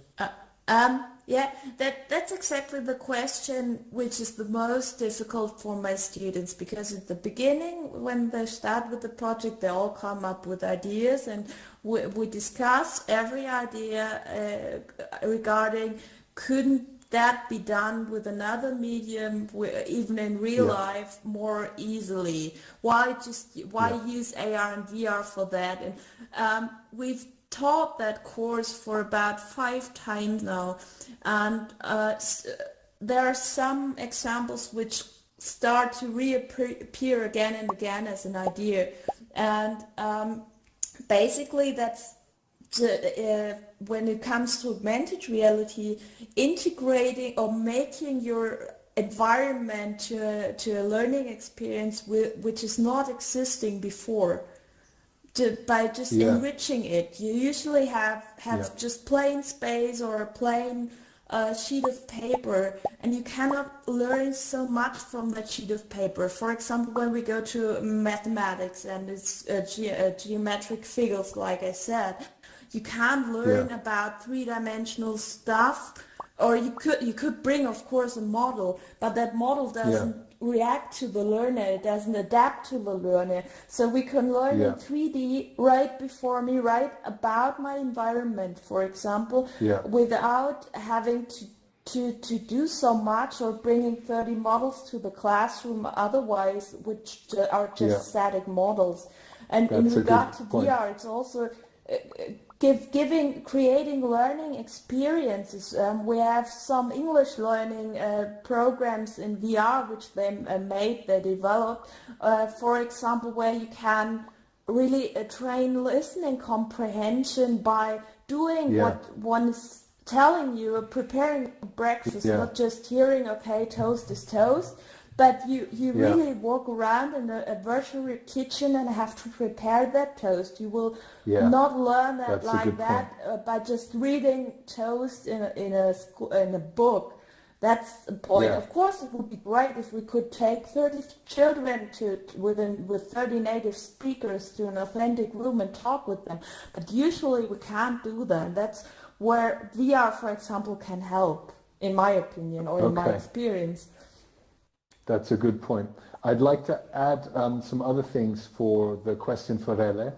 Yeah, that's exactly the question which is the most difficult for my students, because at the beginning, when they start with the project, they all come up with ideas, and we discuss every idea regarding couldn't that be done with another medium, even in real life, more easily? Why use AR and VR for that? And we've taught that course for about 5 times now, and there are some examples which start to reappear again and again as an idea, and basically that's when it comes to augmented reality, integrating or making your environment to a learning experience which is not existing before. By just enriching it. You usually have just plain space or a plain sheet of paper, and you cannot learn so much from that sheet of paper. For example, when we go to mathematics and it's geometric figures, like I said, you can't learn about three-dimensional stuff. Or you could bring, of course, a model, but that model doesn't react to the learner, it doesn't adapt to the learner. So we can learn in 3D right before me, right about my environment, for example, without having to do so much or bringing 30 models to the classroom otherwise, which are just static models. And in regard to VR, it's also creating learning experiences. We have some English learning programs in VR which they developed, for example, where you can really train listening comprehension by doing what one is telling you, preparing breakfast, not just hearing, okay, toast is toast, but you really walk around in a virtual kitchen and have to prepare that toast. You will not learn that by just reading toast in a book. That's the point. Of course, it would be great if we could take 30 children with 30 native speakers to an authentic room and talk with them. But usually we can't do that. And that's where VR, for example, can help, in my opinion, or in my experience. That's a good point. I'd like to add some other things for the question for Rele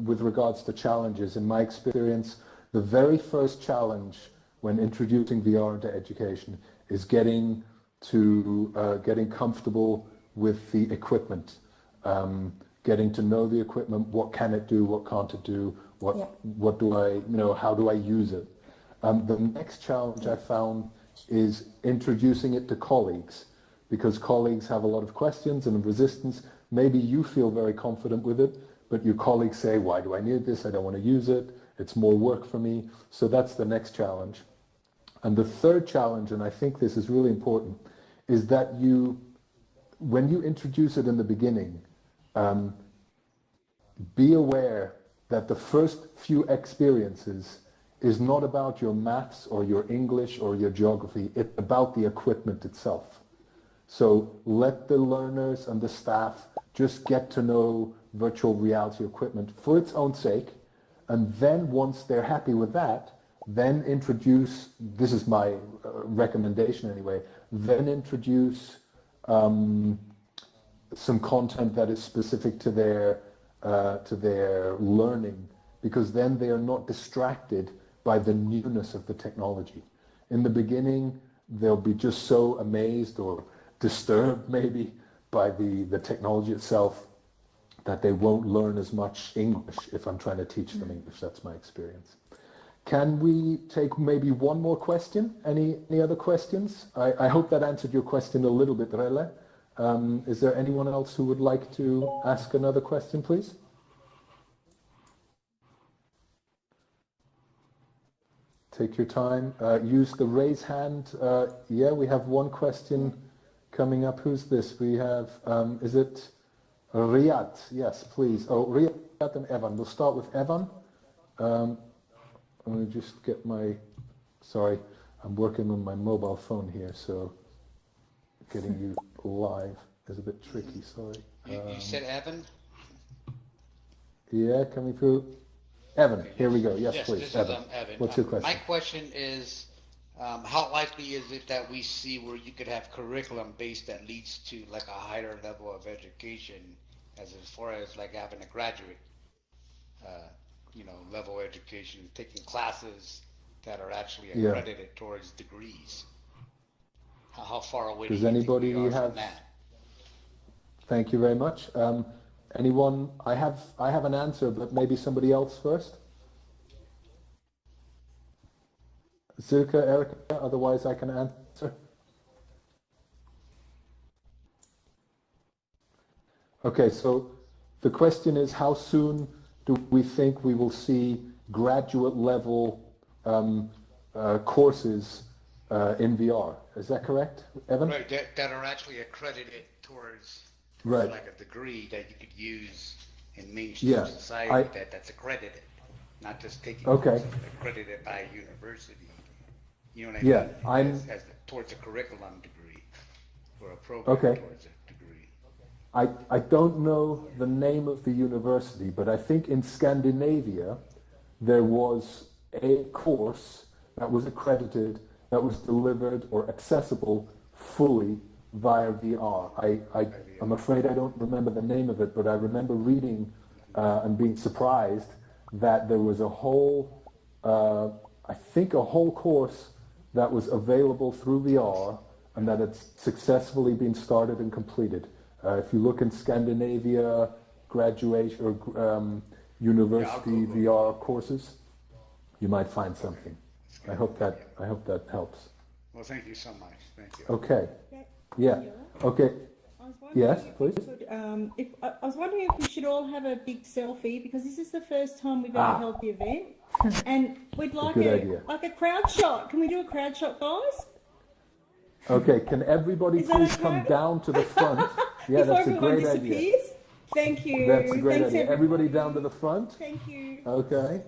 with regards to challenges. In my experience, the very first challenge when introducing VR into education is getting comfortable with the equipment, getting to know the equipment. What can it do? What can't it do? What do I, how do I use it? The next challenge I found is introducing it to colleagues, because colleagues have a lot of questions and resistance. Maybe you feel very confident with it, but your colleagues say, why do I need this? I don't want to use it. It's more work for me. So that's the next challenge. And the third challenge, and I think this is really important, is that when you introduce it in the beginning, be aware that the first few experiences is not about your maths or your English or your geography. It's about the equipment itself. So let the learners and the staff just get to know virtual reality equipment for its own sake. And then once they're happy with that, then introduce, this is my recommendation anyway, then introduce some content that is specific to their learning, because then they are not distracted by the newness of the technology. In the beginning, they'll be just so amazed or disturbed maybe by the technology itself that they won't learn as much English if I'm trying to teach them English. That's my experience. Can we take maybe one more question? Any other questions? I hope that answered your question a little bit, Rele. Is there anyone else who would like to ask another question, please? Take your time. Use the raise hand. Yeah, we have one question coming up. Who's this? We have, is it Riyad? Yes, please. Oh, Riyad and Evan. We'll start with Evan. Let me just get my, sorry, I'm working on my mobile phone here, so getting you live is a bit tricky, sorry. You said Evan? Yeah, coming through. Evan, here we go. Yes, please. This Evan. is Evan. What's your question? My question is, how likely is it that we see where you could have curriculum based that leads to like a higher level of education, as far as like having a graduate, level education, taking classes that are actually accredited towards degrees? How far away Does do you anybody think we are have? from that? Thank you very much. Anyone? I have an answer, but maybe somebody else first. Silke, Erica, otherwise I can answer. Okay, so the question is, how soon do we think we will see graduate level courses in VR? Is that correct, Evan? Right, that are actually accredited towards like a degree that you could use in mainstream society that's accredited, not just taking courses accredited by a university. You know what I mean? As towards a curriculum degree or a program towards a degree. I don't know the name of the university, but I think in Scandinavia there was a course that was accredited, that was delivered or accessible fully via VR. I'm afraid I don't remember the name of it, but I remember reading and being surprised that there was a whole, I think a whole course that was available through VR and that had successfully been started and completed. If you look in Scandinavia graduation or university VR courses, you might find something. I hope that helps. Well, thank you so much. Thank you. Okay. Yeah. Okay. Yes, please. I was wondering if we should all have a big selfie, because this is the first time we've ever held the event, and we'd like a crowd shot. Can we do a crowd shot, guys? Okay. Can everybody please come down to the front? Yeah, that's a great idea. Thank you. That's a great idea. Everybody down to the front. Thank you. Okay.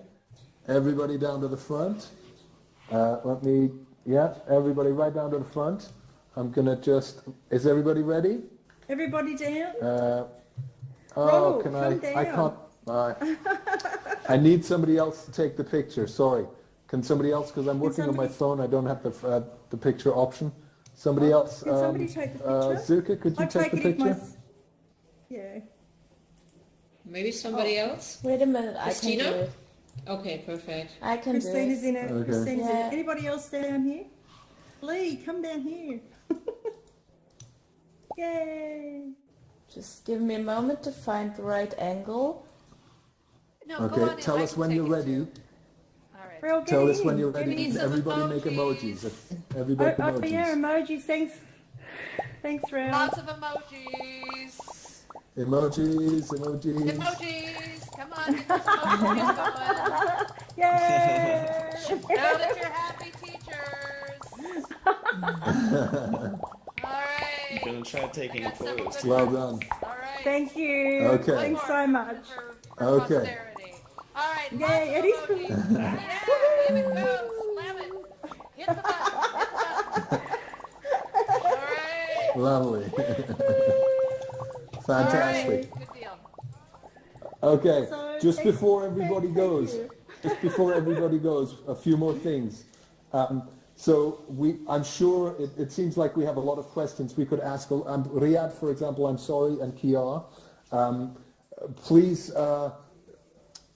Everybody down to the front. Everybody right down to the front. I'm gonna is everybody ready? Everybody down? Ronald, come down. I can't, I need somebody else to take the picture, sorry. Can somebody else, because I'm working on my phone, I don't have the picture option. Somebody else, Can somebody take the picture? Silke, could you take the picture? Yeah. Maybe somebody else? Wait a minute, Kristina? I can do it. Okay, perfect. I can Christina's do it. in it. Okay. Christina's in it. Anybody else down here? Lee, come down here. Yay! Just give me a moment to find the right angle. No, go on Okay, in. tell I us can when take you're it ready. too. All right. We're all Tell us getting when in. you're ready. Give me some Everybody make emojis. emojis. Everybody make emojis. Oh yeah, emojis. Thanks, Rail. Lots of emojis. Emojis. Emojis. Come on, get those emojis going. Yay! Know that you're happy teachers. All right. I'm gonna try taking Got several photos. good Well ones. done. All right. Thank you. Okay. Thanks so much. For Okay. posterity. All right. Yay, Lots Eddie's of emojis. Yeah, here we go. Slam it. Hit the button. All right. Lovely. All Fantastic. right. Good deal. Okay, So, just before everybody thank goes, you. a few more things. I'm sure it seems like we have a lot of questions we could ask. Riyad, for example, I'm sorry, and Kiara. Please,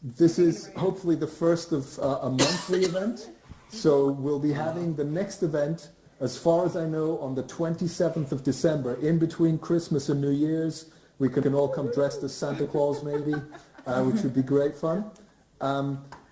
this is hopefully the first of a monthly event. So we'll be having the next event, as far as I know, on the 27th of December, in between Christmas and New Year's. We can all come dressed as Santa Claus maybe, which would be great fun.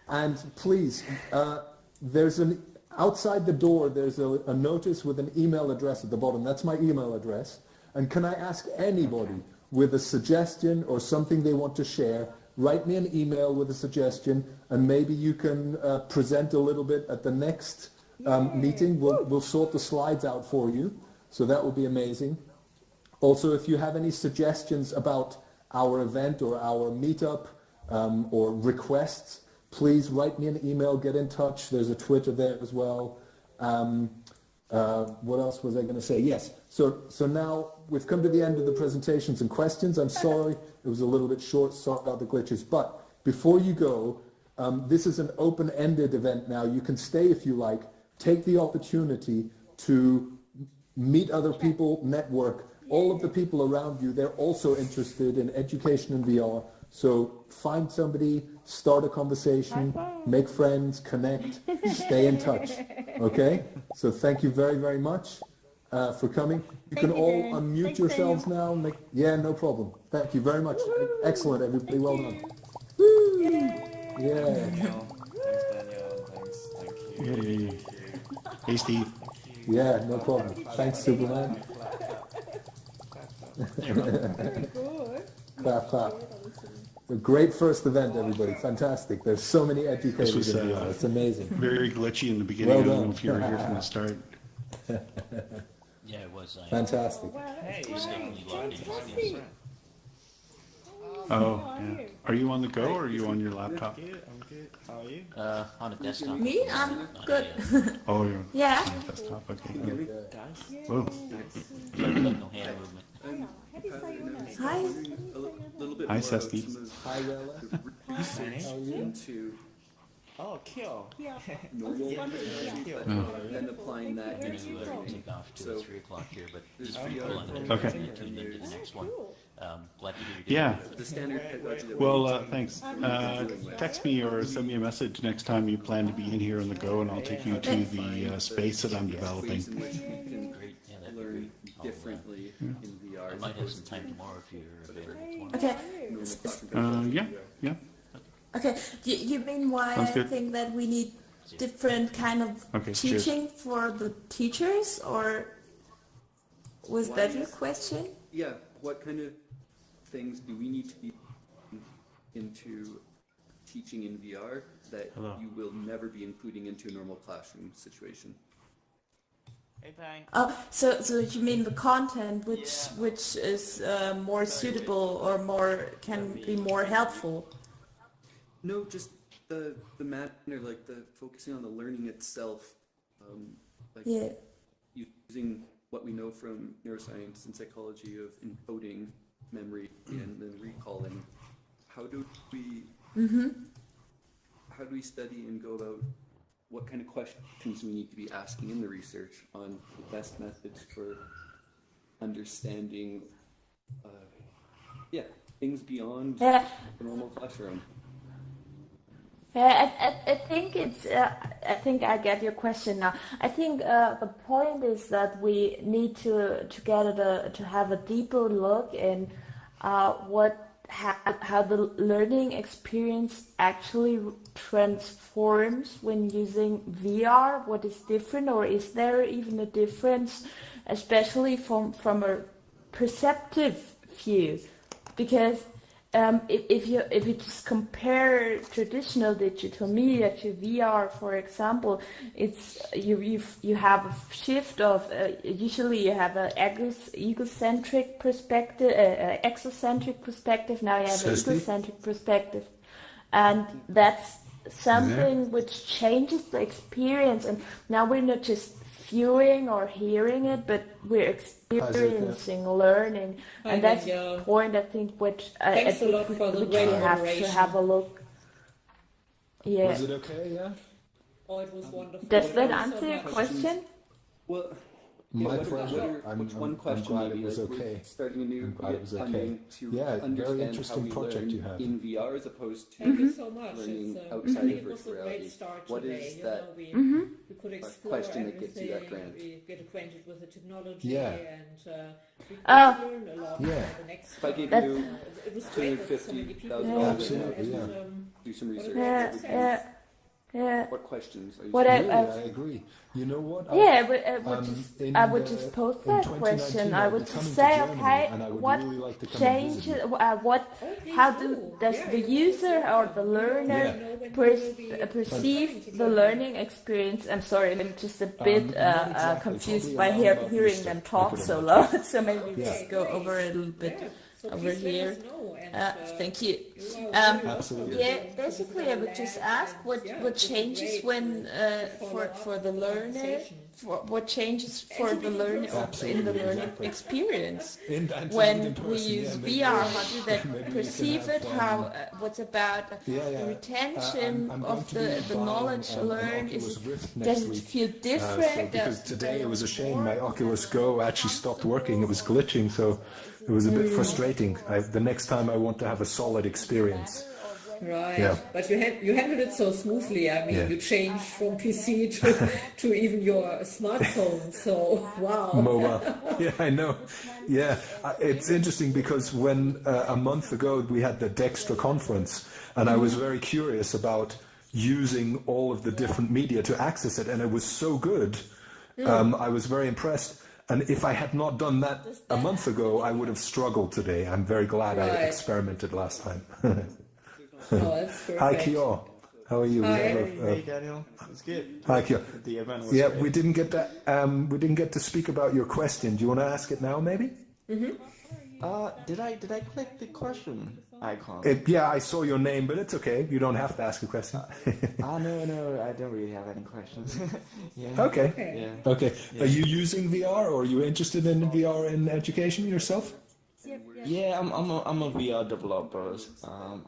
And please, outside the door, there's a notice with an email address at the bottom. That's my email address. And can I ask anybody with a suggestion or something they want to share, write me an email with a suggestion, and maybe you can present a little bit at the next meeting. We'll sort the slides out for you. So that would be amazing. Also, if you have any suggestions about our event or our meetup or requests, please write me an email, get in touch. There's a Twitter there as well. What else was I going to say? Yes, so now we've come to the end of the presentations and questions. I'm sorry, it was a little bit short, sorry about the glitches. But before you go, this is an open-ended event now. You can stay if you like. Take the opportunity to meet other people, network. All of the people around you, they're also interested in education in VR. So find somebody, start a conversation, make friends, connect, stay in touch. Okay? So thank you very, very much for coming. You can all unmute yourselves now. Yeah, no problem. Thank you very much. Excellent, everybody. Well done. Woo! Yeah. Daniel. Thanks, Daniel. Thank you. Hey, Steve. Yeah, no problem. Thanks, Superman. Very good. Clap, clap. A great first event, everybody. Fantastic. There's so many educators in VR. It's amazing. Very glitchy in the beginning. Well I don't done. know if you were here from the start. Yeah, it was. Fantastic. Oh, yeah. Are you on the go or are you on your laptop? I'm good. How are you? On a desktop. Me? I'm good. Oh, you're Yeah. on the desktop. Okay. Guys? Whoa. No hand movement. How do you say your name? Hi. A little bit Hi, more Sesty. of some of Hi, Rella. the research into Oh, kill. normal Yeah. technology, but then applying that You into learning. take off to So 3 o'clock here, but there's I'm video pulling it. Okay. You tuned into the next one. Glad to hear you did. Yeah. the standard pedagogy that Well, thanks. Text me or send me a message next time you plan to be in here on the go, and I'll take you to the space that I'm developing. ways in which we can Great. Yeah, that'd be learn great. differently in VR. I as might have opposed some time to tomorrow if you're available tomorrow. Okay. normal classroom Yeah, yeah. Okay. You mean why Sounds I good. think that we need different kind of Okay, cheers. teaching for the teachers, or was that your question? Yeah, what kind of things do we need to be into teaching in VR that Hello. you will never be including into a normal classroom situation? Hey, bang. Oh, so you mean the content which is more suitable or more can be more helpful? No, just the manner, like the focusing on the learning itself, like Yeah. using what we know from neuroscience and psychology of encoding memory and then recalling. How do we study and go about what kind of questions we need to be asking in the research on the best methods for understanding things beyond Yeah. the normal classroom? Yeah, I think it's. I think I get your question now. I think the point is that we need to have a deeper look in how the learning experience actually transforms when using VR. What is different, or is there even a difference, especially from a perceptive view? Because if you just compare traditional digital media to VR, for example, it's you have a shift of usually you have an egocentric perspective, exocentric perspective. Now you have an egocentric perspective, and that's something which changes the experience. And now we're not just viewing or hearing it, but we're experiencing learning, and that's the point I think which I think we have to have a look. Yeah. Was it okay? Yeah. Oh, it was wonderful. Does that answer your question? Well, My what pleasure. what's one question glad maybe, it was like we're okay. starting a new I'm glad it was okay. funding to Yeah, very understand interesting how we project learn you have. in VR as opposed to Thank you so much. learning It's, outside I think of it was virtual a great reality. start What today. is You that know, we could explore question that gets you that everything, grant? we get acquainted with the technology, Yeah. and we could Oh. learn a lot Yeah. for the next If I gave step. you It was great that so many people $250,000 were Absolutely, and, yeah. do some research, Yeah, what would you yeah. Yeah. What questions are you What Really, I agree. You know what? Yeah, but I would just pose that question. I would just say, okay, what changes? Does the user or the learner perceive the learning experience? I'm sorry, I'm just a bit confused by hearing them talk so loud. So maybe just go over a little bit over here. Thank you. Absolutely. Yeah, basically, I would just ask what changes when for the learner, what changes for the learner in the learning experience when we use VR. How do they perceive it? How what's about the retention of the knowledge learned? Does it feel different? Because today it was a shame. My Oculus Go actually stopped working. It was glitching, so it was a bit frustrating. The next time I want to have a solid experience. Right, yeah. But you handled it so smoothly. I mean, you changed from PC to even your smartphone. So wow. Mobile. Yeah, I know. Yeah, it's interesting because when a month ago we had the Dextra conference, and I was very curious about using all of the different media to access it, and it was so good. I was very impressed. And if I had not done that a month ago, I would have struggled today. I'm very glad I experimented last time. That's perfect. Hi, Kyo. How are you? Hi. Hey, Daniel. It's good. Hi, Kyo. The event was Yeah, great. we didn't get to speak about your question. Do you want to ask it now, maybe? Did I click the question icon? Yeah, I saw your name, but it's okay. You don't have to ask a question. No, I don't really have any questions. Yeah. Okay. Yeah. Okay. Are you using VR, or are you interested in VR in education yourself? Yeah, I'm a VR developer. I'm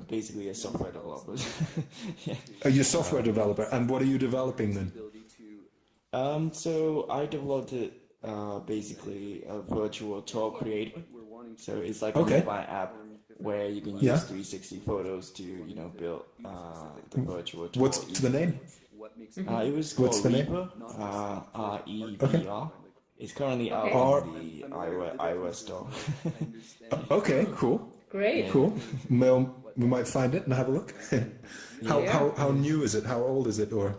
basically a software developer. Yeah. Are you a software developer, and what are you developing then? So I developed it basically a virtual tour creator. So it's like a mobile app where you can use 360 photos to build the virtual tour. What's the name? It was called What's the name? Reaper, REVR. It's currently out on the iOS store. Okay, cool. Great. Cool. Well, we might find it and have a look. How new is it? How old is it? Or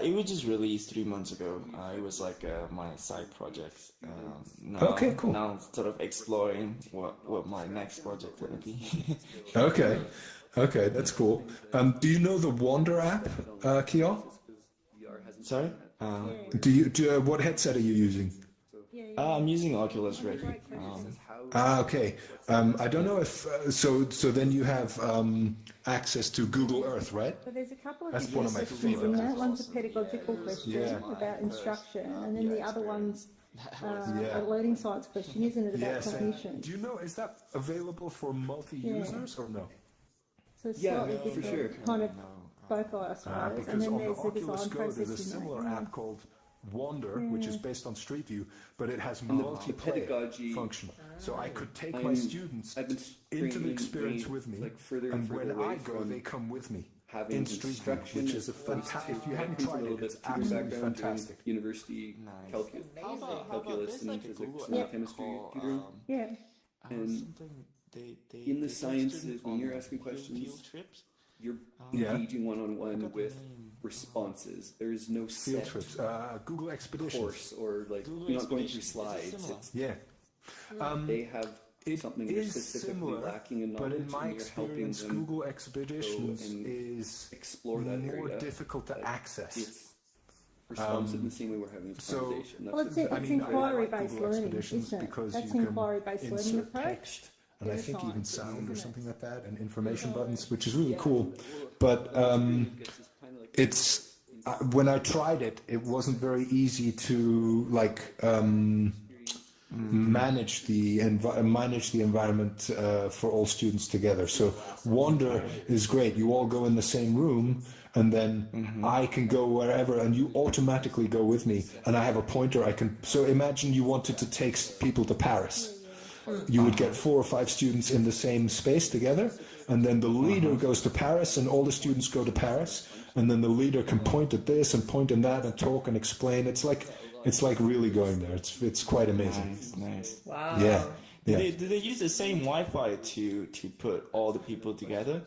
it was just released 3 months ago. It was like my side project. Okay, cool. Now sort of exploring what my next project will be. Okay, that's cool. Do you know the Wander app, Kyo? Sorry? What headset are you using? I'm using Oculus Rift. Okay. I don't know if so then you have access to Google Earth, right? So there's a couple of That's different one of my questions in favorites. that. One's a pedagogical question about instruction, and then the other one's a learning science question, isn't it, about cognition? Do you know, is that available for multi-users or no? So slightly different kind of foci, I suppose. Because and then on the there's the Oculus design Go, process. there's a similar app called Wander, which is based on Street View, but it has multiplayer function. So I could take my students into the experience with me, and when I go, they come with me in Street View, which is a fantastic. If you haven't tried it, it's absolutely fantastic. University calculus and physics and chemistry tutoring. And in the sciences, when you're asking questions, you're engaging one-on-one with responses. There is no field set trips, Google Expeditions course, or you're not going through slides. They have something they're specifically lacking in knowledge, but in my and you're helping experience, them Google Expeditions is explore that more area. difficult to access. It's responsive in the same way we're having this conversation. Well, it's inquiry-based learning, isn't it? That's inquiry-based learning approach. And I think even sound or something like that, and information buttons, which is really cool. But it's when I tried it, it wasn't very easy to manage the environment for all students together. So Wander is great. You all go in the same room, and then I can go wherever, and you automatically go with me. And I have a pointer. So imagine you wanted to take people to Paris. You would get 4 or 5 students in the same space together, and then the leader goes to Paris, and all the students go to Paris, and then the leader can point at this and point at that and talk and explain. It's like really going there. It's quite amazing. Nice. Wow. Yeah. Do they use the same Wi-Fi to put all the people together?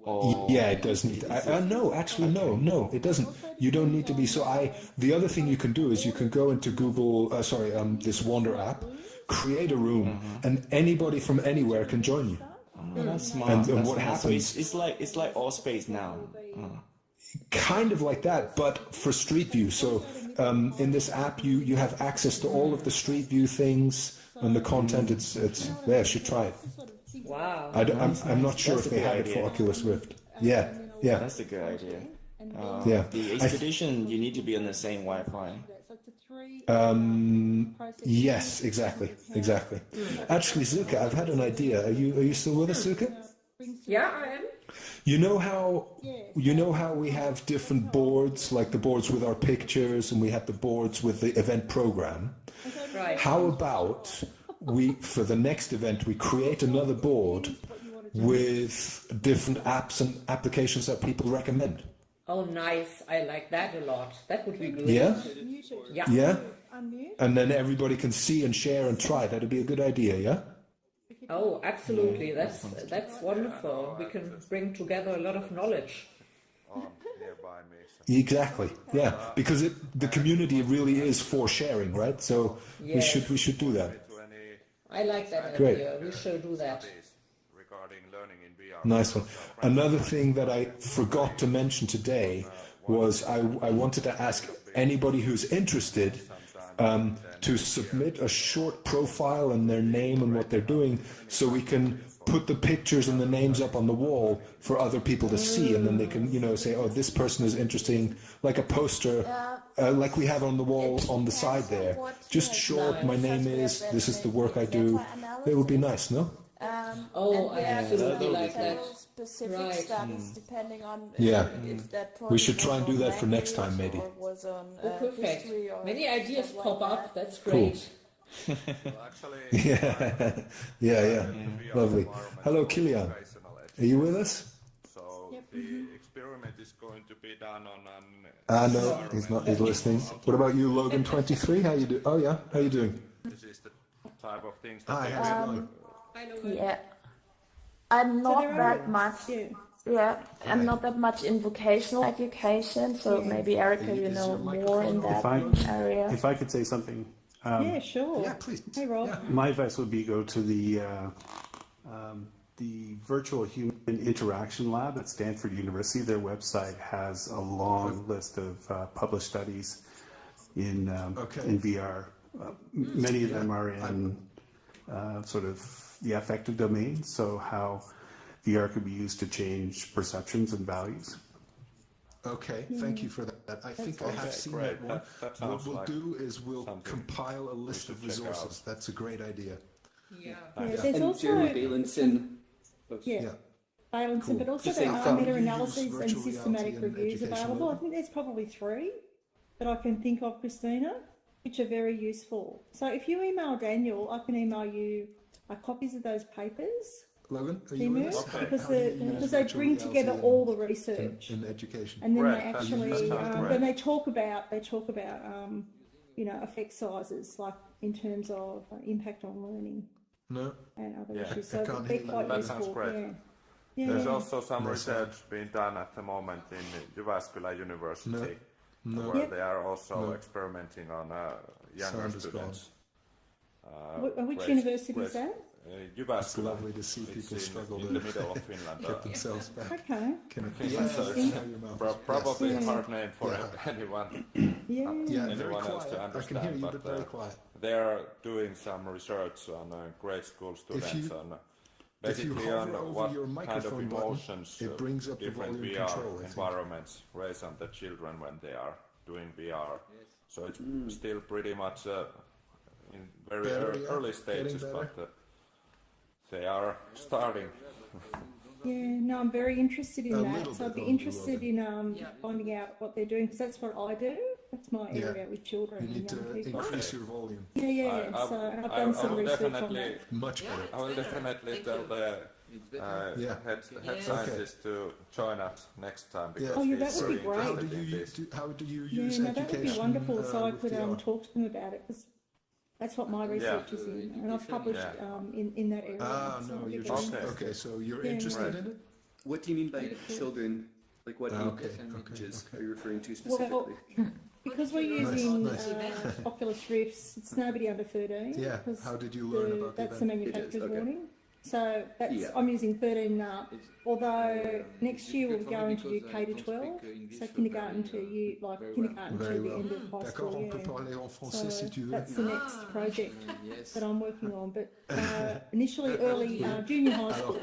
Yeah, it does need. No, actually, no, it doesn't. You don't need to be. The other thing you can do is you can go into Google. This Wander app, create a room, and anybody from anywhere can join you. That's smart. And what happens? So it's like all space now. Kind of like that, but for Street View. So in this app, you have access to all of the Street View things and the content. It's there. You should try it. Wow. I'm not sure if they have it for Oculus Rift. Yeah. That's a good idea. Yeah. The expedition, you need to be on the same Wi-Fi. Yes, exactly. Actually, Silke, I've had an idea. Are you still with us, Silke? Yeah, I am. You know how we have different boards, like the boards with our pictures, and we have the boards with the event program. Right. How about for the next event, we create another board with different apps and applications that people recommend? Oh, nice. I like that a lot. That would be good. Yeah? Yeah. Yeah? And then everybody can see and share and try. That'd be a good idea, yeah? Oh, absolutely. That's wonderful. We can bring together a lot of knowledge. Exactly. Yeah, because the community really is for sharing, right? So Yes. we should do that. I like that Great. idea. We should do that. Nice one. Another thing that I forgot to mention today was I wanted to ask anybody who's interested to submit a short profile and their name and what they're doing, so we can put the pictures and the names up on the wall for other people to see, and then they can, say, oh, this person is interesting, like a poster, like we have on the wall on the side there. Just short, my name is, this is the work I do. It would be nice, no? I absolutely like that. Specific Right. studies depending on if that We should project try and was do on that for next time, language maybe. or was on, Perfect. history or Many ideas stuff pop like up. that. That's great. Yeah. Lovely. Hello, Kilian. Are you with us? So the experiment is going to be done on an No, he's not. He's listening. What about you, Logan 23? How you do? Oh yeah, how you doing? This is the type of things that Hi, how's it going? Yeah. I'm not there that are- much. I'm not that much in vocational education, so maybe Erica, you know more in that area. If I could say something. Yeah, sure. Yeah, please. Hey, Rob. My advice would be go to the Virtual Human Interaction Lab at Stanford University. Their website has a long list of published studies in VR. Many of them are in sort of the affective domain, so how VR could be used to change perceptions and values. Okay, thank you for that. I think I have seen great. that one. That sounds What we'll like do is we'll compile a list should of check resources. out. That's a great idea. Yeah. There's And also Jeremy Balinson. Balanson, but also Just there saying are from- meta-analyses You use and virtual systematic reality in reviews education, available. I Logan? think there's probably 3 that I can think of, Kristina, which are very useful. So if you email Daniel, I can email you copies of those papers, Logan, are you with Timu, us? because How do you use because they virtual bring reality together all the research. in education? And then Right, they that actually, sounds great. then they talk about effect sizes, like in terms of impact on learning No. and other Yeah. issues. I So can't they're hear you. quite That useful. sounds great. Yeah. There's Yeah. also some No research being done at the moment in Jyväskylä University, No. where Yep. they are also No. experimenting on younger Sound is students. Which Great- university great- is that? It's Jyväskylä. lovely to see It's people struggle in to the middle of Finland. get themselves back. Okay. Can it Finland, so it's probably Yes. a hard name for anyone Yeah. Yeah, very anyone else to quiet. I can hear understand, you, but but very quiet. they're doing some research on grade school students you- on If you basically hover on over what your kind of microphone button, emotions it brings up the different volume VR control, I think. environments raise on the children when they are doing VR. So it's still pretty much in very Better, yeah. early stages, Getting but they are starting. Yeah, no, I'm very interested in A that. little So I'd bit be on interested in finding out what they're doing, because that's what I do. That's my Yeah. area with children You need and young to people. increase your volume. Yeah. So I've done some will research on definitely, that. Much better. I will definitely tell the Yeah. head scientist to join us next time, because Oh, yeah, that he's would be very great. How do interested in you this. how do you Yeah, use no, that would education? be wonderful. So I with could VR? talk to them about it, because that's what my research is in, and I've published in that area. So No, it'd be you're very just Okay. okay. So you're Yeah. interested Right. in it. what do you mean by children? Like what ages are you referring to specifically? Well, because we're using Oculus Rifts, it's nobody under 13. Yeah. How did you learn about that's the manufacturer's warning. So that's Yeah. I'm using 13 and up. Although next year we're going to do K to 12, so kindergarten to kindergarten to the end of high school. So that's the next project that I'm working on. But initially early junior high school.